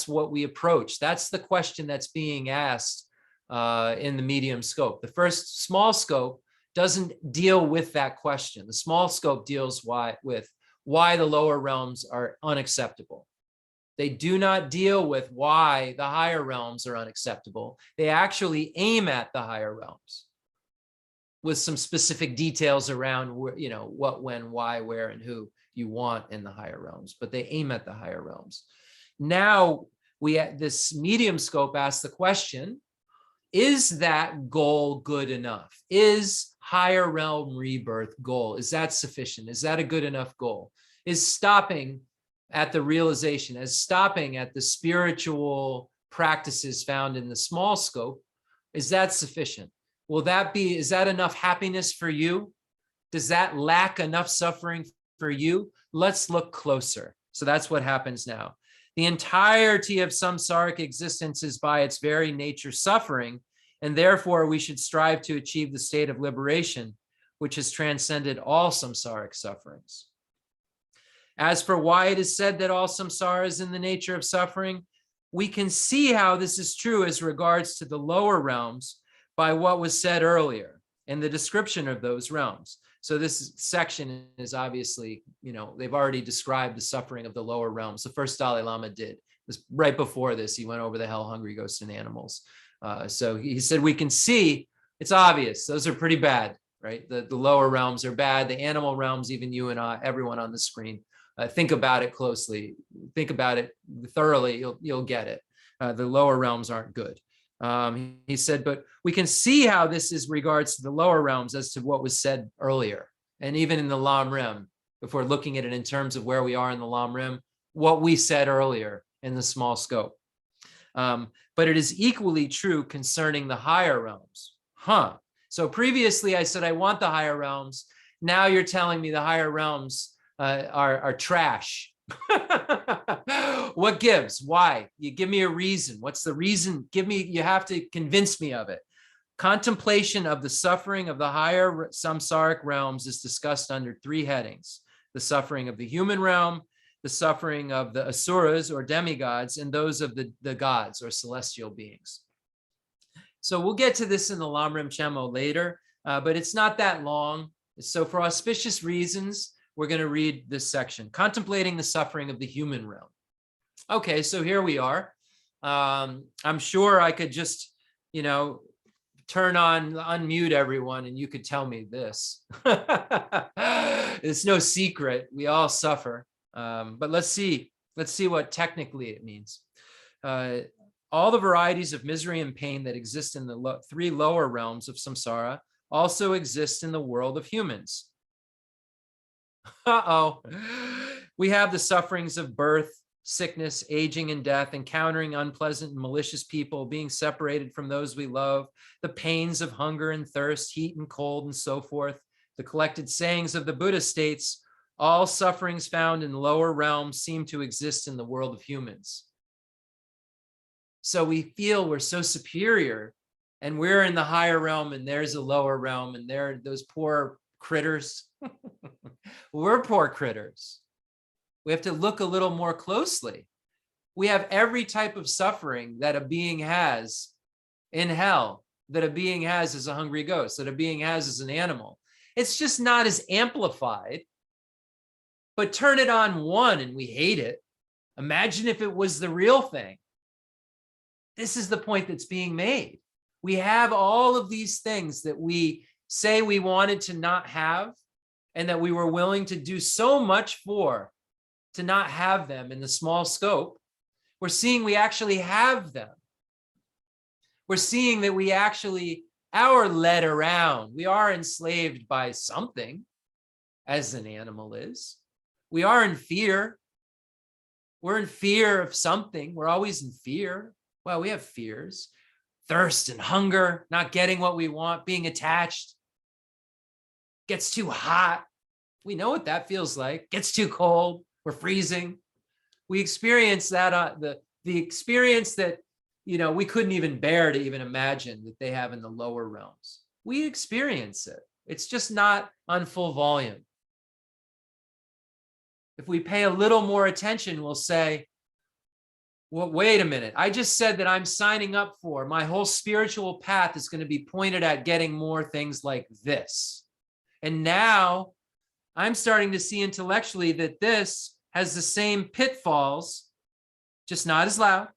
what we approach. That's the question that's being asked in the medium scope. The first small scope doesn't deal with that question. The small scope deals with why the lower realms are unacceptable. They do not deal with why the higher realms are unacceptable. They actually aim at the higher realms with some specific details around, you know, what, when, why, where, and who you want in the higher realms, but they aim at the higher realms. Now, this medium scope asks the question, is that goal good enough? Is higher realm rebirth goal, is that sufficient? Is that a good enough goal? Is stopping at the realization, as stopping at the spiritual practices found in the small scope, is that sufficient? Is that enough happiness for you? Does that lack enough suffering for you? Let's look closer. So that's what happens now. The entirety of samsaric existence is by its very nature suffering, and therefore we should strive to achieve the state of liberation, which has transcended all samsaric sufferings. As for why it is said that all samsara is in the nature of suffering, we can see how this is true as regards to the lower realms by what was said earlier in the description of those realms. So this section is obviously, you know, they've already described the suffering of the lower realms. The first Dalai Lama did. This right before this, he went over the hell, hungry ghosts, and animals. So he said, we can see, it's obvious, those are pretty bad, right? The lower realms are bad. The animal realms, even you and I, everyone on the screen, think about it closely. Think about it thoroughly. You'll get it. The lower realms aren't good. He said, but we can see how this is regards to the lower realms as to what was said earlier. And even in the Lam Rim, if we're looking at it in terms of where we are in the Lam Rim, what we said earlier in the small scope. But it is equally true concerning the higher realms. So previously I said, I want the higher realms. Now you're telling me the higher realms are trash. What gives? Why? You give me a reason. What's the reason? You have to convince me of it. Contemplation of the suffering of the higher samsaric realms is discussed under 3 headings: the suffering of the human realm, the suffering of the asuras or demigods, and those of the gods or celestial beings. So we'll get to this in the Lamrim Chemo later, but it's not that long. So for auspicious reasons, we're going to read this section, contemplating the suffering of the human realm. Okay, so here we are. I'm sure I could just, you know, unmute everyone and you could tell me this. It's no secret. We all suffer. But let's see what technically it means. All the varieties of misery and pain that exist in the 3 lower realms of samsara also exist in the world of humans. Uh-oh. We have the sufferings of birth, sickness, aging, and death, encountering unpleasant and malicious people, being separated from those we love, the pains of hunger and thirst, heat and cold, and so forth. The collected sayings of the Buddha states, all sufferings found in lower realms seem to exist in the world of humans. So we feel we're so superior, and we're in the higher realm, and there's a lower realm, and there those poor critters. We're poor critters. We have to look a little more closely. We have every type of suffering that a being has in hell, that a being has as a hungry ghost, that a being has as an animal. It's just not as amplified. But turn it on one and we hate it. Imagine if it was the real thing. This is the point that's being made. We have all of these things that we say we wanted to not have, and that we were willing to do so much for to not have them in the small scope. We're seeing we actually have them. We're seeing that we actually are led around. We are enslaved by something, as an animal is. We are in fear. We're in fear of something. We're always in fear. Well, we have fears. Thirst and hunger, not getting what we want, being attached. Gets too hot. We know what that feels like. Gets too cold. We're freezing. We experience that, the experience that, we couldn't even bear to even imagine that they have in the lower realms. We experience it. It's just not on full volume. If we pay a little more attention, we'll say, well, wait a minute. I just said that I'm signing up for my whole spiritual path is going to be pointed at getting more things like this. And now I'm starting to see intellectually that this has the same pitfalls, just not as loud.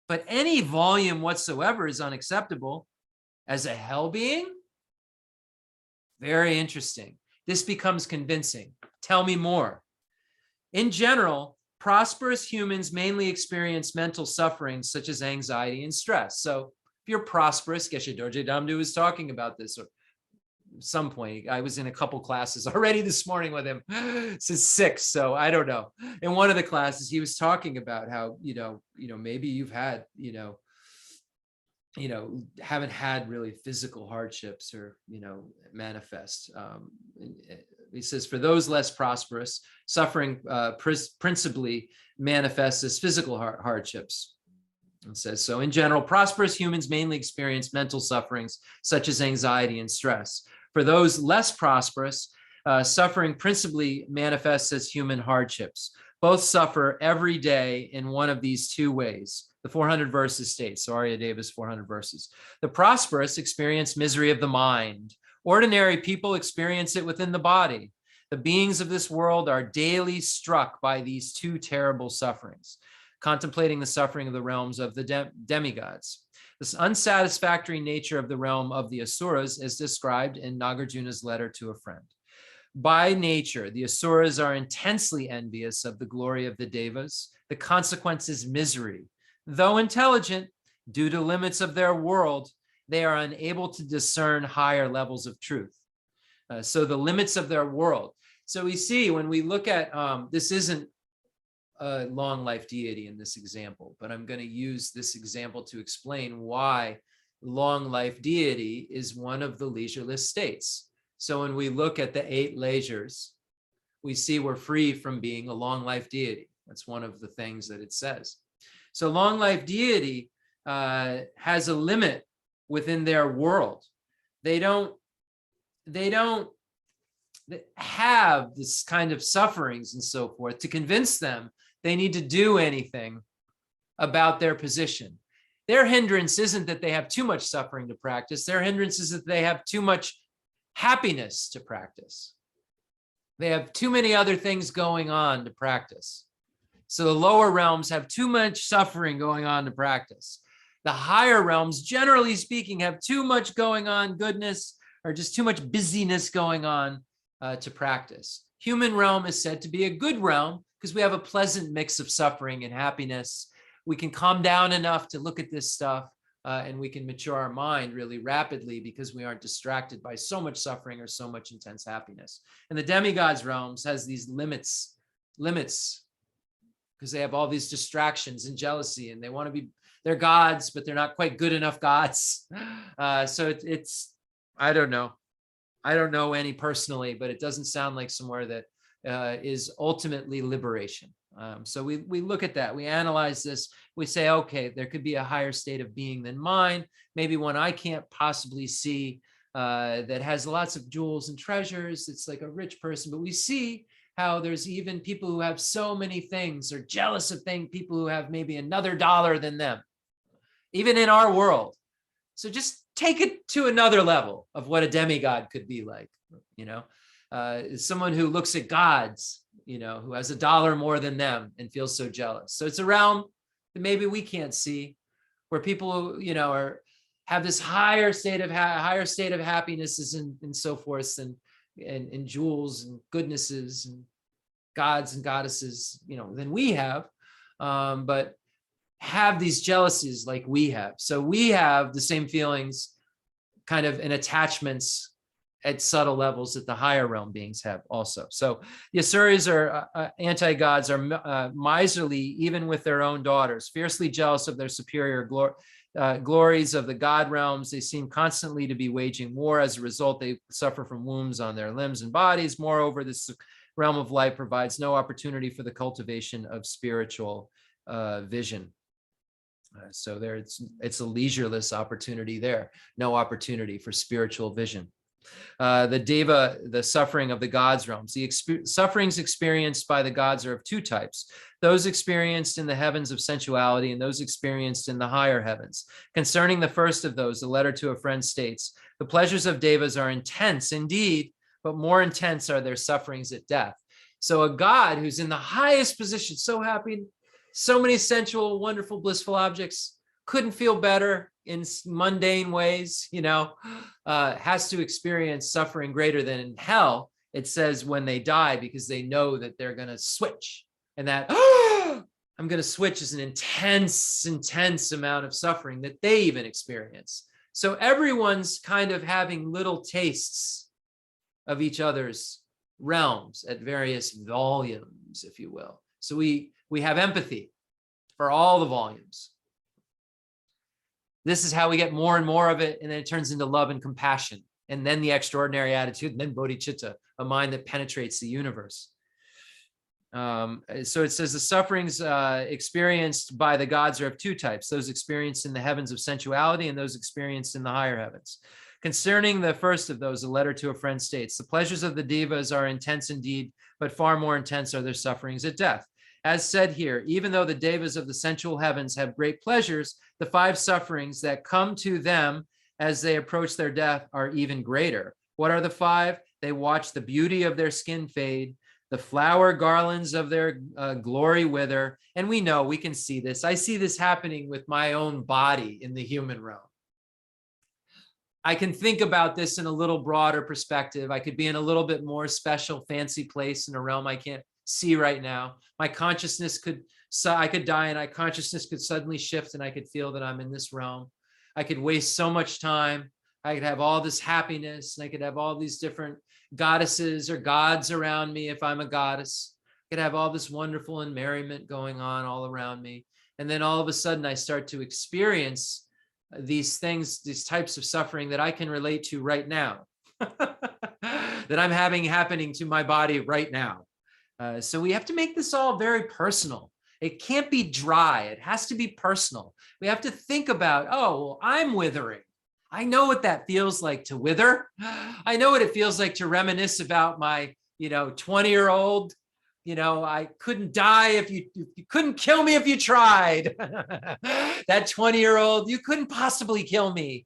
But any volume whatsoever is unacceptable. As a hell being, very interesting. This becomes convincing. Tell me more. In general, prosperous humans mainly experience mental suffering such as anxiety and stress. So if you're prosperous, Geshe Dorje Damdu was talking about this at some point. I was in a couple classes already this morning with him since 6, so I don't know. In one of the classes, he was talking about how, maybe you've had, haven't had really physical hardships or, manifest. He says, for those less prosperous, suffering principally manifests as physical hardships. It says, so in general, prosperous humans mainly experience mental sufferings such as anxiety and stress. For those less prosperous, suffering principally manifests as human hardships. Both suffer every day in one of these two ways. The 400 verses states, so Arya Davis, 400 verses. The prosperous experience misery of the mind. Ordinary people experience it within the body. The beings of this world are daily struck by these two terrible sufferings, contemplating the suffering of the realms of the demigods. This unsatisfactory nature of the realm of the Asuras is described in Nagarjuna's letter to a friend. By nature, the Asuras are intensely envious of the glory of the Devas. The consequence is misery. Though intelligent, due to limits of their world, they are unable to discern higher levels of truth. So the limits of their world. So we see when we look at, this isn't a long life deity in this example, but I'm going to use this example to explain why long life deity is one of the leisureless states. So when we look at the 8 leisures, we see we're free from being a long life deity. That's one of the things that it says. So long life deity has a limit within their world. They don't have this kind of sufferings and so forth. To convince them they need to do anything about their position. Their hindrance isn't that they have too much suffering to practice. Their hindrance is that they have too much happiness to practice. They have too many other things going on to practice. So the lower realms have too much suffering going on to practice. The higher realms, generally speaking, have too much going on, goodness, or just too much busyness going on to practice. Human realm is said to be a good realm because we have a pleasant mix of suffering and happiness. We can calm down enough to look at this stuff. and we can mature our mind really rapidly because we aren't distracted by so much suffering or so much intense happiness. And the demigods realms has these limits, because they have all these distractions and jealousy, and they want to be, they're gods, but they're not quite good enough gods. So it's, I don't know any personally, but it doesn't sound like somewhere that is ultimately liberation. So we look at that, we analyze this, we say, okay, there could be a higher state of being than mine, maybe one I can't possibly see, that has lots of jewels and treasures. It's like a rich person, but we see how there's even people who have so many things, or jealous of things, people who have maybe another dollar than them, even in our world. So just take it to another level of what a demigod could be like, someone who looks at gods, who has a dollar more than them and feels so jealous. So it's a realm that maybe we can't see, where people, have this higher state of happiness and so forth, and jewels and goodnesses and gods and goddesses, than we have, but have these jealousies like we have. So we have the same feelings kind of in attachments at subtle levels that the higher realm beings have also. So the Asuras are anti-gods, are miserly even with their own daughters, fiercely jealous of their superior glories of the god realms. They seem constantly to be waging war. As a result, they suffer from wounds on their limbs and bodies. Moreover, this realm of light provides no opportunity for the cultivation of spiritual vision. So there, it's a leisureless opportunity there, no opportunity for spiritual vision. The deva, the suffering of the gods realms. The sufferings experienced by the gods are of two types: those experienced in the heavens of sensuality and those experienced in the higher heavens. Concerning the first of those, the letter to a friend states, the pleasures of devas are intense indeed, but more intense are their sufferings at death. So a god who's in the highest position, so happy, so many sensual, wonderful, blissful objects, couldn't feel better in mundane ways, has to experience suffering greater than in hell, it says, when they die, because they know that they're going to switch. And that, I'm going to switch is an intense amount of suffering that they even experience. So everyone's kind of having little tastes of each other's realms at various volumes, if you will. So we have empathy for all the volumes. This is how we get more and more of it, and then it turns into love and compassion, and then the extraordinary attitude, and then bodhicitta, a mind that penetrates the universe. So it says the sufferings experienced by the gods are of two types: those experienced in the heavens of sensuality and those experienced in the higher heavens. Concerning the first of those, a letter to a friend states, the pleasures of the devas are intense indeed, but far more intense are their sufferings at death. As said here, even though the devas of the sensual heavens have great pleasures, the 5 sufferings that come to them as they approach their death are even greater. What are the 5? They watch the beauty of their skin fade, the flower garlands of their glory wither. And we know, we can see this. I see this happening with my own body in the human realm. I can think about this in a little broader perspective. I could be in a little bit more special, fancy place in a realm I can't see right now. My consciousness I could die and my consciousness could suddenly shift and I could feel that I'm in this realm. I could waste so much time. I could have all this happiness and I could have all these different goddesses or gods around me if I'm a goddess. I could have all this wonderful and merriment going on all around me. And then all of a sudden I start to experience these things, these types of suffering that I can relate to right now, that I'm having happening to my body right now. So we have to make this all very personal. It can't be dry. It has to be personal. We have to think about, oh, well, I'm withering. I know what that feels like to wither. I know what it feels like to reminisce about my, 20-year-old, I couldn't die if you couldn't kill me if you tried. That 20-year-old, you couldn't possibly kill me.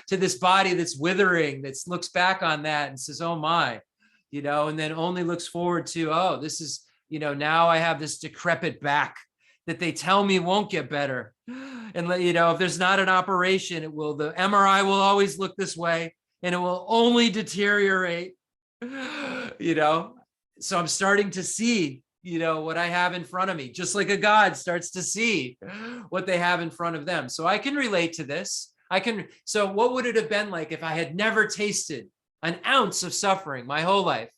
To this body that's withering, that looks back on that and says, oh my. And then only looks forward to, oh, this is, now I have this decrepit back that they tell me won't get better. And, if there's not an operation, the MRI will always look this way and it will only deteriorate, So I'm starting to see, what I have in front of me, just like a God starts to see what they have in front of them. So I can relate to this. So what would it have been like if I had never tasted an ounce of suffering my whole life?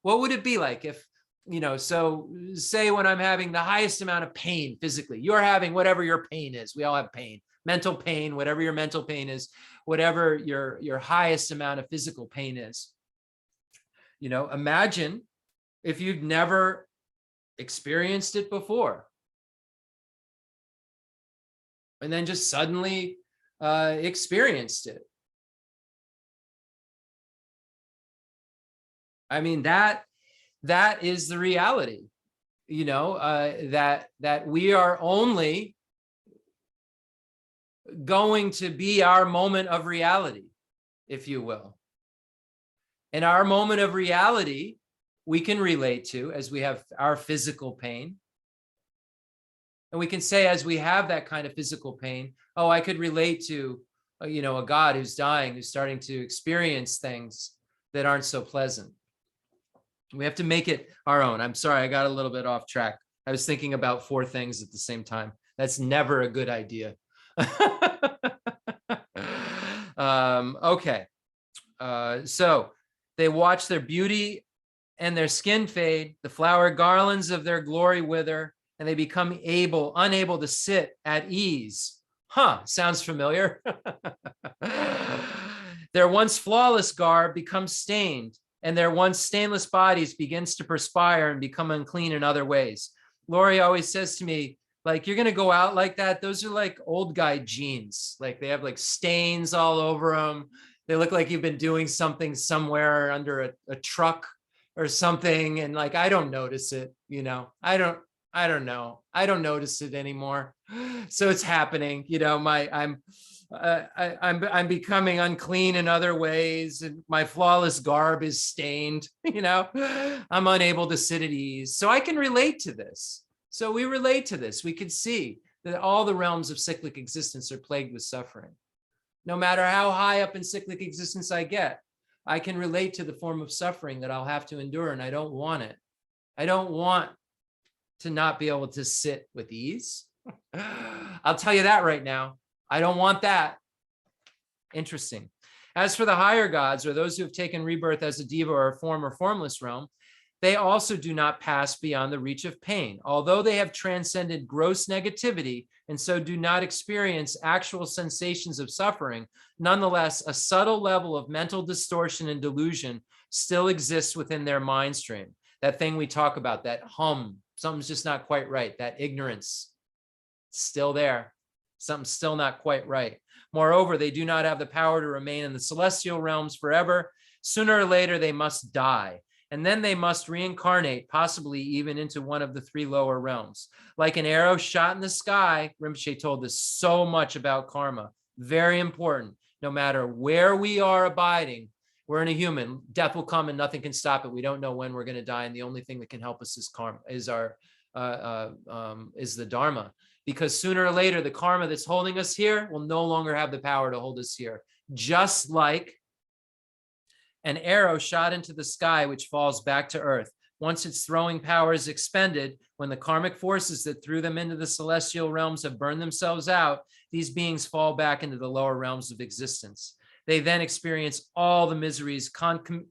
What would it be like if, so say when I'm having the highest amount of pain physically, you're having whatever your pain is. We all have pain, mental pain, whatever your mental pain is, whatever your highest amount of physical pain is. Imagine if you've never experienced it before, and then just suddenly experienced it. I mean, that is the reality, that we are only going to be our moment of reality, if you will. And our moment of reality, we can relate to as we have our physical pain. And we can say, as we have that kind of physical pain, oh, I could relate to, a God who's dying, who's starting to experience things that aren't so pleasant. We have to make it our own. I'm sorry, I got a little bit off track. I was thinking about 4 things at the same time. That's never a good idea. Okay. So they watch their beauty and their skin fade, the flower garlands of their glory wither, and they become unable to sit at ease. Sounds familiar. Their once flawless garb becomes stained, and their once stainless bodies begins to perspire and become unclean in other ways. Lori always says to me, like, you're going to go out like that. Those are like old guy jeans. Like they have like stains all over them. They look like you've been doing something somewhere under a truck or something. And like, I don't notice it, I don't know. I don't notice it anymore. So it's happening, I'm becoming unclean in other ways, and my flawless garb is stained, I'm unable to sit at ease. So I can relate to this. So we relate to this. We can see that all the realms of cyclic existence are plagued with suffering. No matter how high up in cyclic existence I get, I can relate to the form of suffering that I'll have to endure, and I don't want it. I don't want to not be able to sit with ease. I'll tell you that right now. I don't want that. Interesting. As for the higher gods, or those who have taken rebirth as a diva or a form or formless realm, they also do not pass beyond the reach of pain. Although they have transcended gross negativity and so do not experience actual sensations of suffering, nonetheless, a subtle level of mental distortion and delusion still exists within their mind stream. That thing we talk about, that hum, something's just not quite right. That ignorance, still there. Something's still not quite right. Moreover, they do not have the power to remain in the celestial realms forever. Sooner or later, they must die. And then they must reincarnate, possibly even into one of the 3 lower realms. Like an arrow shot in the sky, Rinpoche told us so much about karma. Very important. No matter where we are abiding, we're in a human. Death will come and nothing can stop it. We don't know when we're going to die. And the only thing that can help us is karma, is the Dharma. Because sooner or later, the karma that's holding us here will no longer have the power to hold us here. Just like an arrow shot into the sky, which falls back to earth. Once its throwing power is expended, when the karmic forces that threw them into the celestial realms have burned themselves out, these beings fall back into the lower realms of existence. They then experience all the miseries concomitant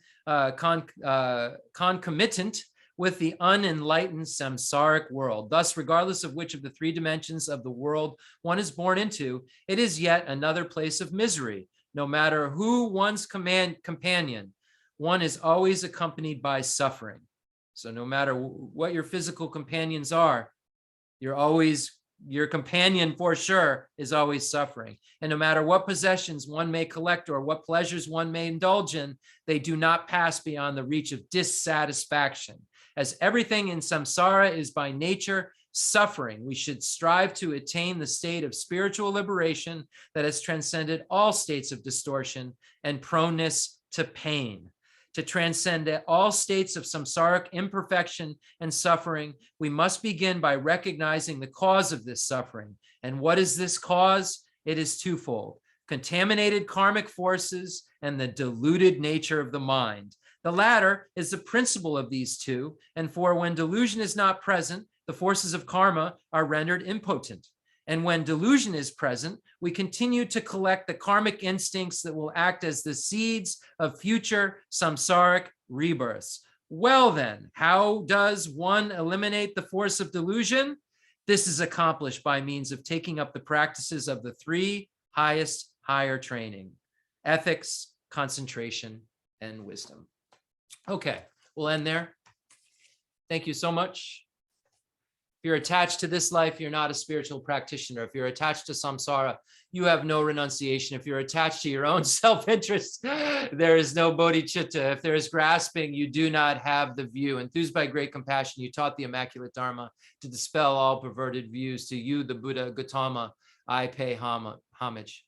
with the unenlightened samsaric world. Thus, regardless of which of the 3 dimensions of the world one is born into, it is yet another place of misery. No matter who one's companion, one is always accompanied by suffering. So no matter what your physical companions are, your companion for sure is always suffering. And no matter what possessions one may collect or what pleasures one may indulge in, they do not pass beyond the reach of dissatisfaction. As everything in samsara is by nature suffering, we should strive to attain the state of spiritual liberation that has transcended all states of distortion and proneness to pain. To transcend all states of samsaric imperfection and suffering, we must begin by recognizing the cause of this suffering. And what is this cause? It is twofold: contaminated karmic forces and the diluted nature of the mind. The latter is the principle of these two, and for when delusion is not present, the forces of karma are rendered impotent. And when delusion is present, we continue to collect the karmic instincts that will act as the seeds of future samsaric rebirths. Well then, how does one eliminate the force of delusion? This is accomplished by means of taking up the practices of the three highest higher training: ethics, concentration, and wisdom. Okay, we'll end there. Thank you so much. If you're attached to this life, you're not a spiritual practitioner. If you're attached to samsara, you have no renunciation. If you're attached to your own self-interest, there is no bodhicitta. If there is grasping, you do not have the view. Enthused by great compassion, you taught the immaculate Dharma to dispel all perverted views. To you, the Buddha Gautama, I pay homage.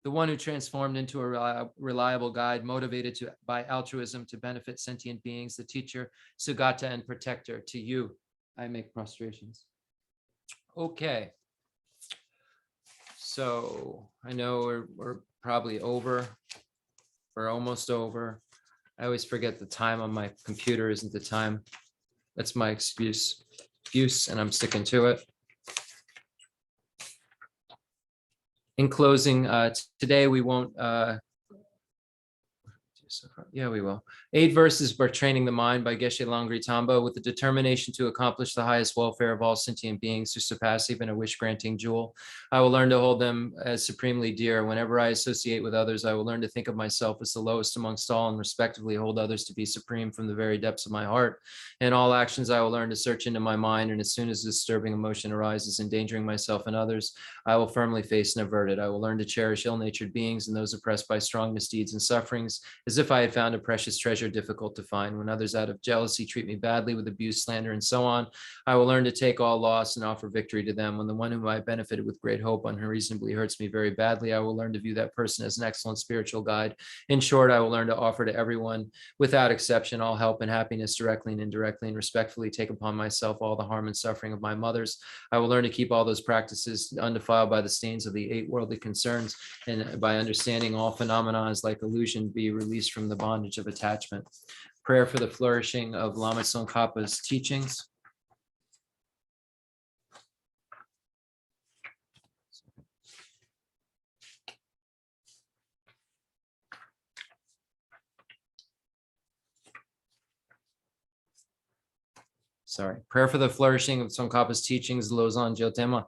The one who transformed into a reliable guide, motivated by altruism to benefit sentient beings, the teacher, Sugata, and protector. To you, I make prostrations. Okay. So I know we're probably over. We're almost over. I always forget the time on my computer isn't the time. That's my excuse, and I'm sticking to it. In closing, today we won't, yeah, we will. 8 verses for training the mind by Geshe Langri Tamba, with the determination to accomplish the highest welfare of all sentient beings to surpass even a wish-granting jewel. I will learn to hold them as supremely dear. Whenever I associate with others, I will learn to think of myself as the lowest amongst all and respectively hold others to be supreme from the very depths of my heart. In all actions, I will learn to search into my mind, and as soon as a disturbing emotion arises, endangering myself and others, I will firmly face and avert it. I will learn to cherish ill-natured beings and those oppressed by strong misdeeds and sufferings, as if I had found a precious treasure difficult to find. When others out of jealousy treat me badly with abuse, slander, and so on, I will learn to take all loss and offer victory to them. When the one whom I benefited with great hope unreasonably hurts me very badly, I will learn to view that person as an excellent spiritual guide. In short, I will learn to offer to everyone, without exception, all help and happiness directly and indirectly, and respectfully take upon myself all the harm and suffering of my mothers. I will learn to keep all those practices undefiled by the stains of the 8 worldly concerns, and by understanding all phenomena as like illusion, be released from the bondage of attachment. Prayer for the flourishing of Lama Tsongkhapa's teachings. Prayer for the flourishing of Tsongkhapa's teachings, Lozan Jyotema.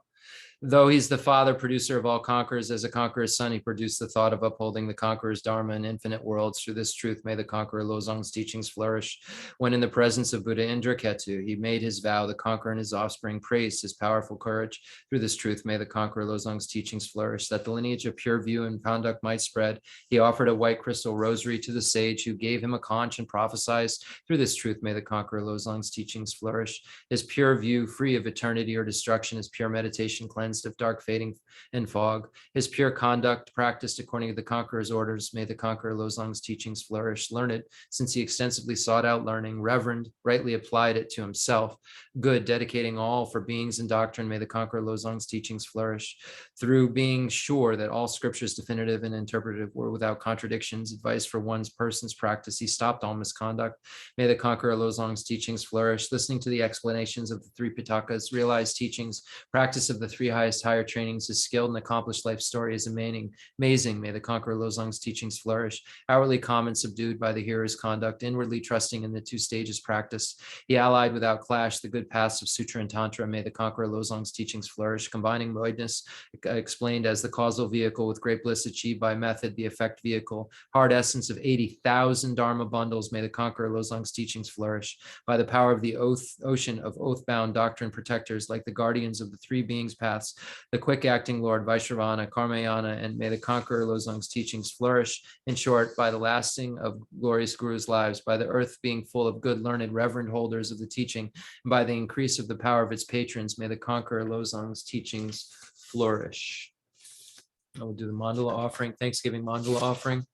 Though he's the father, producer of all conquerors, as a conqueror's son, he produced the thought of upholding the conqueror's Dharma in infinite worlds. Through this truth, may the conqueror Lozong's teachings flourish. When in the presence of Buddha Indraketu, he made his vow, the conqueror and his offspring praised his powerful courage. Through this truth, may the conqueror Lozong's teachings flourish. That the lineage of pure view and conduct might spread, he offered a white crystal rosary to the sage who gave him a conch and prophesied. Through this truth, may the conqueror Lozong's teachings flourish. His pure view, free of eternity or destruction, his pure meditation cleansed of dark fading and fog, his pure conduct practiced according to the conqueror's orders. May the conqueror Lozong's teachings flourish. Learned, since he extensively sought out learning, reverend, rightly applied it to himself. Good, dedicating all for beings and doctrine. May the conqueror Lozong's teachings flourish. Through being sure that all scriptures, definitive and interpretive, were without contradictions, advice for one's person's practice, he stopped all misconduct. May the conqueror Lozong's teachings flourish. Listening to the explanations of the 3 Pitakas, realized teachings, practice of the 3 highest higher trainings, his skilled and accomplished life story is amazing. May the conqueror Lozong's teachings flourish. Outwardly calm and subdued by the hearer's conduct, inwardly trusting in the 2 stages practiced, he allied without clash the good paths of Sutra and Tantra. May the conqueror Lozong's teachings flourish. Combining voidness, explained as the causal vehicle, with great bliss achieved by method, the effect vehicle. Hard essence of 80,000 Dharma bundles. May the conqueror Lozong's teachings flourish. By the power of the ocean of oath-bound doctrine protectors, like the guardians of the 3 beings paths, the quick-acting Lord Vaishravana, Karmayana, and may the conqueror Lozong's teachings flourish. In short, by the lasting of glorious Guru's lives, by the earth being full of good, learned, reverend holders of the teaching, and by the increase of the power of its patrons, may the conqueror Lozong's teachings flourish. I will do the mandala offering, Thanksgiving mandala offering.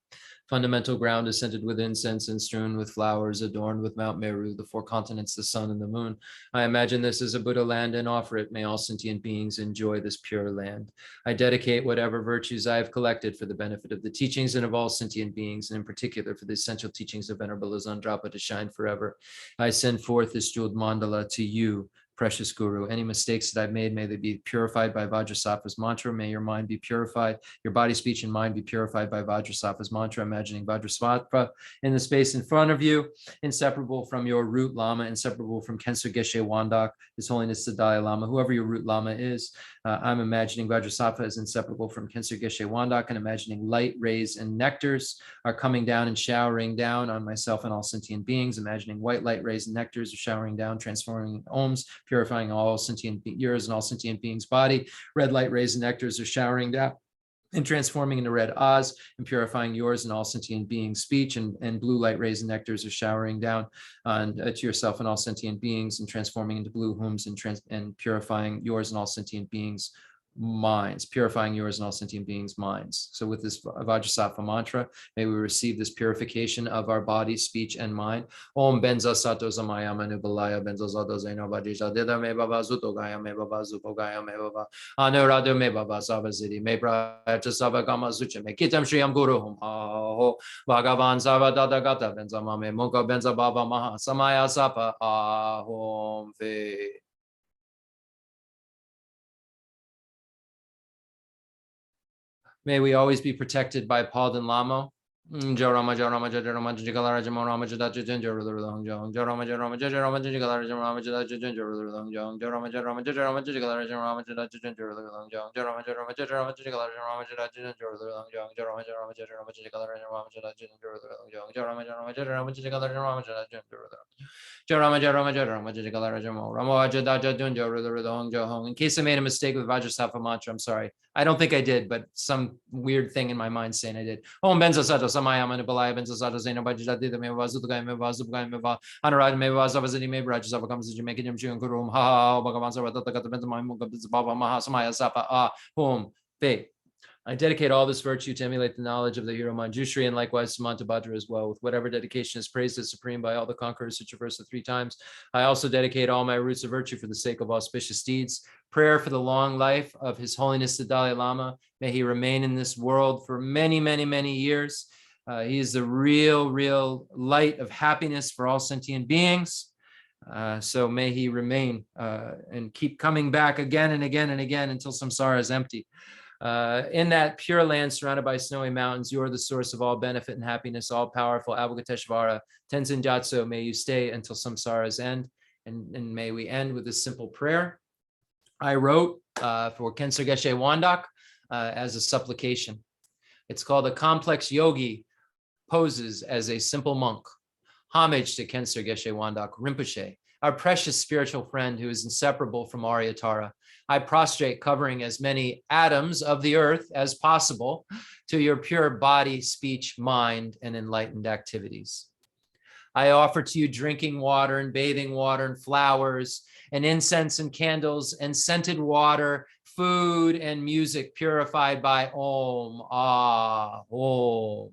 fundamental ground is scented with incense and strewn with flowers, adorned with Mount Meru, the four continents, the sun, and the moon. I imagine this as a Buddha land and offer it. May all sentient beings enjoy this pure land. I dedicate whatever virtues I have collected for the benefit of the teachings and of all sentient beings, and in particular for the essential teachings of Venerable Zandrapa to shine forever. I send forth this jeweled mandala to you, precious Guru. Any mistakes that I've made, may they be purified by Vajrasattva's mantra. May your mind be purified, your body, speech, and mind be purified by Vajrasattva's mantra. Imagining Vajrasattva in the space in front of you, inseparable from your root Lama, inseparable from Khenso Geshe Wandak, His Holiness the Dalai Lama, whoever your root Lama is. I'm imagining Vajrasattva as inseparable from Khenso Geshe Wandak, and imagining light, rays, and nectars are coming down and showering down on myself and all sentient beings. Imagining white light, rays, and nectars are showering down, transforming ohms, purifying all sentient yours and all sentient beings' body. Red light, rays, and nectars are showering down and transforming into red Oz and purifying yours and all sentient beings' speech. And blue light, rays, and nectars are showering down on to yourself and all sentient beings and transforming into blue hums and purifying yours and all sentient beings' minds, purifying yours and all sentient beings' minds. So with this Vajrasattva mantra, may we receive this purification of our body, speech, and mind. Om benza sato samaya manubalaya benza sato zaino bajija dida me baba zuto gaya me baba zupo gaya me baba anurado me baba savazidi me praja savagama sucha me kitam shriyam guru hum ho bhagavan savadada gata benza mame munka benza baba maha samaya sapa ahom ve. May we always be protected by Paul and Lamo. Jorama Jorama Jorama Jigalara Jamorama Jadaja Ginger Long Jong Jorama Jorama Jorama Jigalara Jamorama Jadaja Ginger Long Jong Jorama Jorama Jorama Jigalara Jamorama Jadaja Ginger Long Jong Jorama Jorama Jorama Jigalara Jamorama Jadaja Ginger Long Jong Jorama Jorama Jorama Jigalara Jamorama Jadaja Ginger Long Jong Jorama Jorama Jorama Jigalara Jamorama Jadaja Ginger Jorama Jorama Jorama Jigalara Jamorama Ramo Jadaja Ginger Long Jong. In case I made a mistake with Vajrasattva mantra, I'm sorry. I don't think I did, but some weird thing in my mind saying I did. Om benza sato samaya manibalaya benza sato zaino bajida dida me vazu gaya me vazu gaya me va anurad me vazu vazini me braj sapa comes to make him chiun kurum ha bhagavan sarvata gata benza my muga baba maha samaya sapa hom fe. I dedicate all this virtue to emulate the knowledge of the hero Manjushri, and likewise Samantabhadra as well, with whatever dedication is praised as supreme by all the conquerors who traverse the 3 times. I also dedicate all my roots of virtue for the sake of auspicious deeds. Prayer for the long life of His Holiness the Dalai Lama. May he remain in this world for many, many, many years. He is the real light of happiness for all sentient beings. So may he remain and keep coming back again and again and again until samsara is empty. In that pure land surrounded by snowy mountains, you are the source of all benefit and happiness, all powerful Avalokiteshvara, Tenzin Gyatso. May you stay until samsara's end. And may we end with this simple prayer. I wrote for Khenso Geshe Wandak as a supplication. It's called A Complex Yogi Poses as a Simple Monk. Homage to Khenso Geshe Wandak Rinpoche, our precious spiritual friend who is inseparable from Aryatara. I prostrate, covering as many atoms of the earth as possible to your pure body, speech, mind, and enlightened activities. I offer to you drinking water and bathing water and flowers and incense and candles and scented water, food and music purified by Om, Om.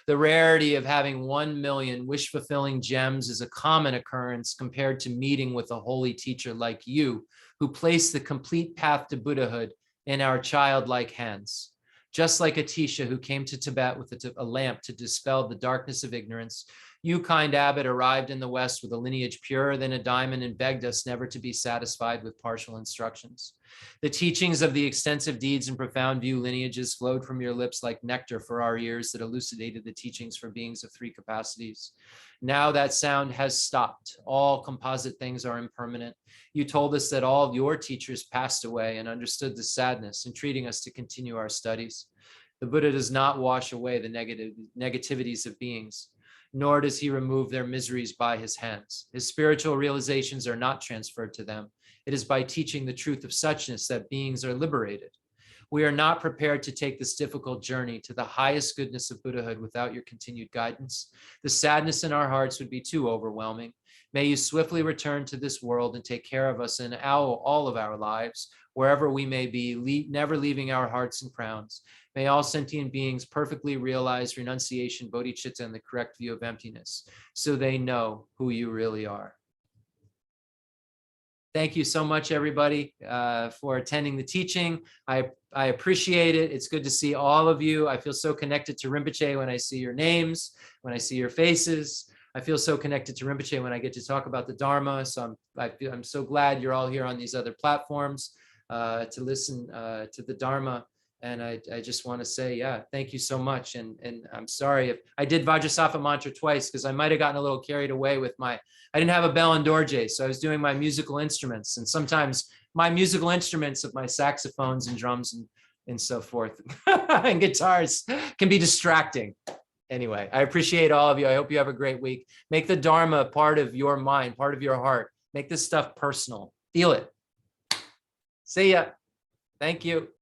The rarity of having 1 million wish-fulfilling gems is a common occurrence compared to meeting with a holy teacher like you, who placed the complete path to Buddhahood in our childlike hands. Just like Atisha, who came to Tibet with a lamp to dispel the darkness of ignorance, you, kind abbot, arrived in the West with a lineage purer than a diamond and begged us never to be satisfied with partial instructions. The teachings of the extensive deeds and profound view lineages flowed from your lips like nectar for our ears that elucidated the teachings for beings of 3 capacities. Now that sound has stopped. All composite things are impermanent. You told us that all of your teachers passed away and understood the sadness, entreating us to continue our studies. The Buddha does not wash away the negativities of beings, nor does he remove their miseries by his hands. His spiritual realizations are not transferred to them. It is by teaching the truth of suchness that beings are liberated. We are not prepared to take this difficult journey to the highest goodness of Buddhahood without your continued guidance. The sadness in our hearts would be too overwhelming. May you swiftly return to this world and take care of us in all of our lives, wherever we may be, never leaving our hearts and crowns. May all sentient beings perfectly realize renunciation, bodhicitta, and the correct view of emptiness, so they know who you really are. Thank you so much, everybody, for attending the teaching. I appreciate it. It's good to see all of you. I feel so connected to Rinpoche when I see your names, when I see your faces. I feel so connected to Rinpoche when I get to talk about the Dharma. So I'm so glad you're all here on these other platforms to listen to the Dharma. And I just want to say, yeah, thank you so much. And I'm sorry if I did Vajrasattva mantra twice, because I might have gotten a little carried away with I didn't have a bell and dorje, so I was doing my musical instruments. And sometimes my musical instruments of my saxophones and drums and so forth and guitars can be distracting. Anyway, I appreciate all of you. I hope you have a great week. Make the Dharma part of your mind, part of your heart. Make this stuff personal. Feel it. See ya. Thank you.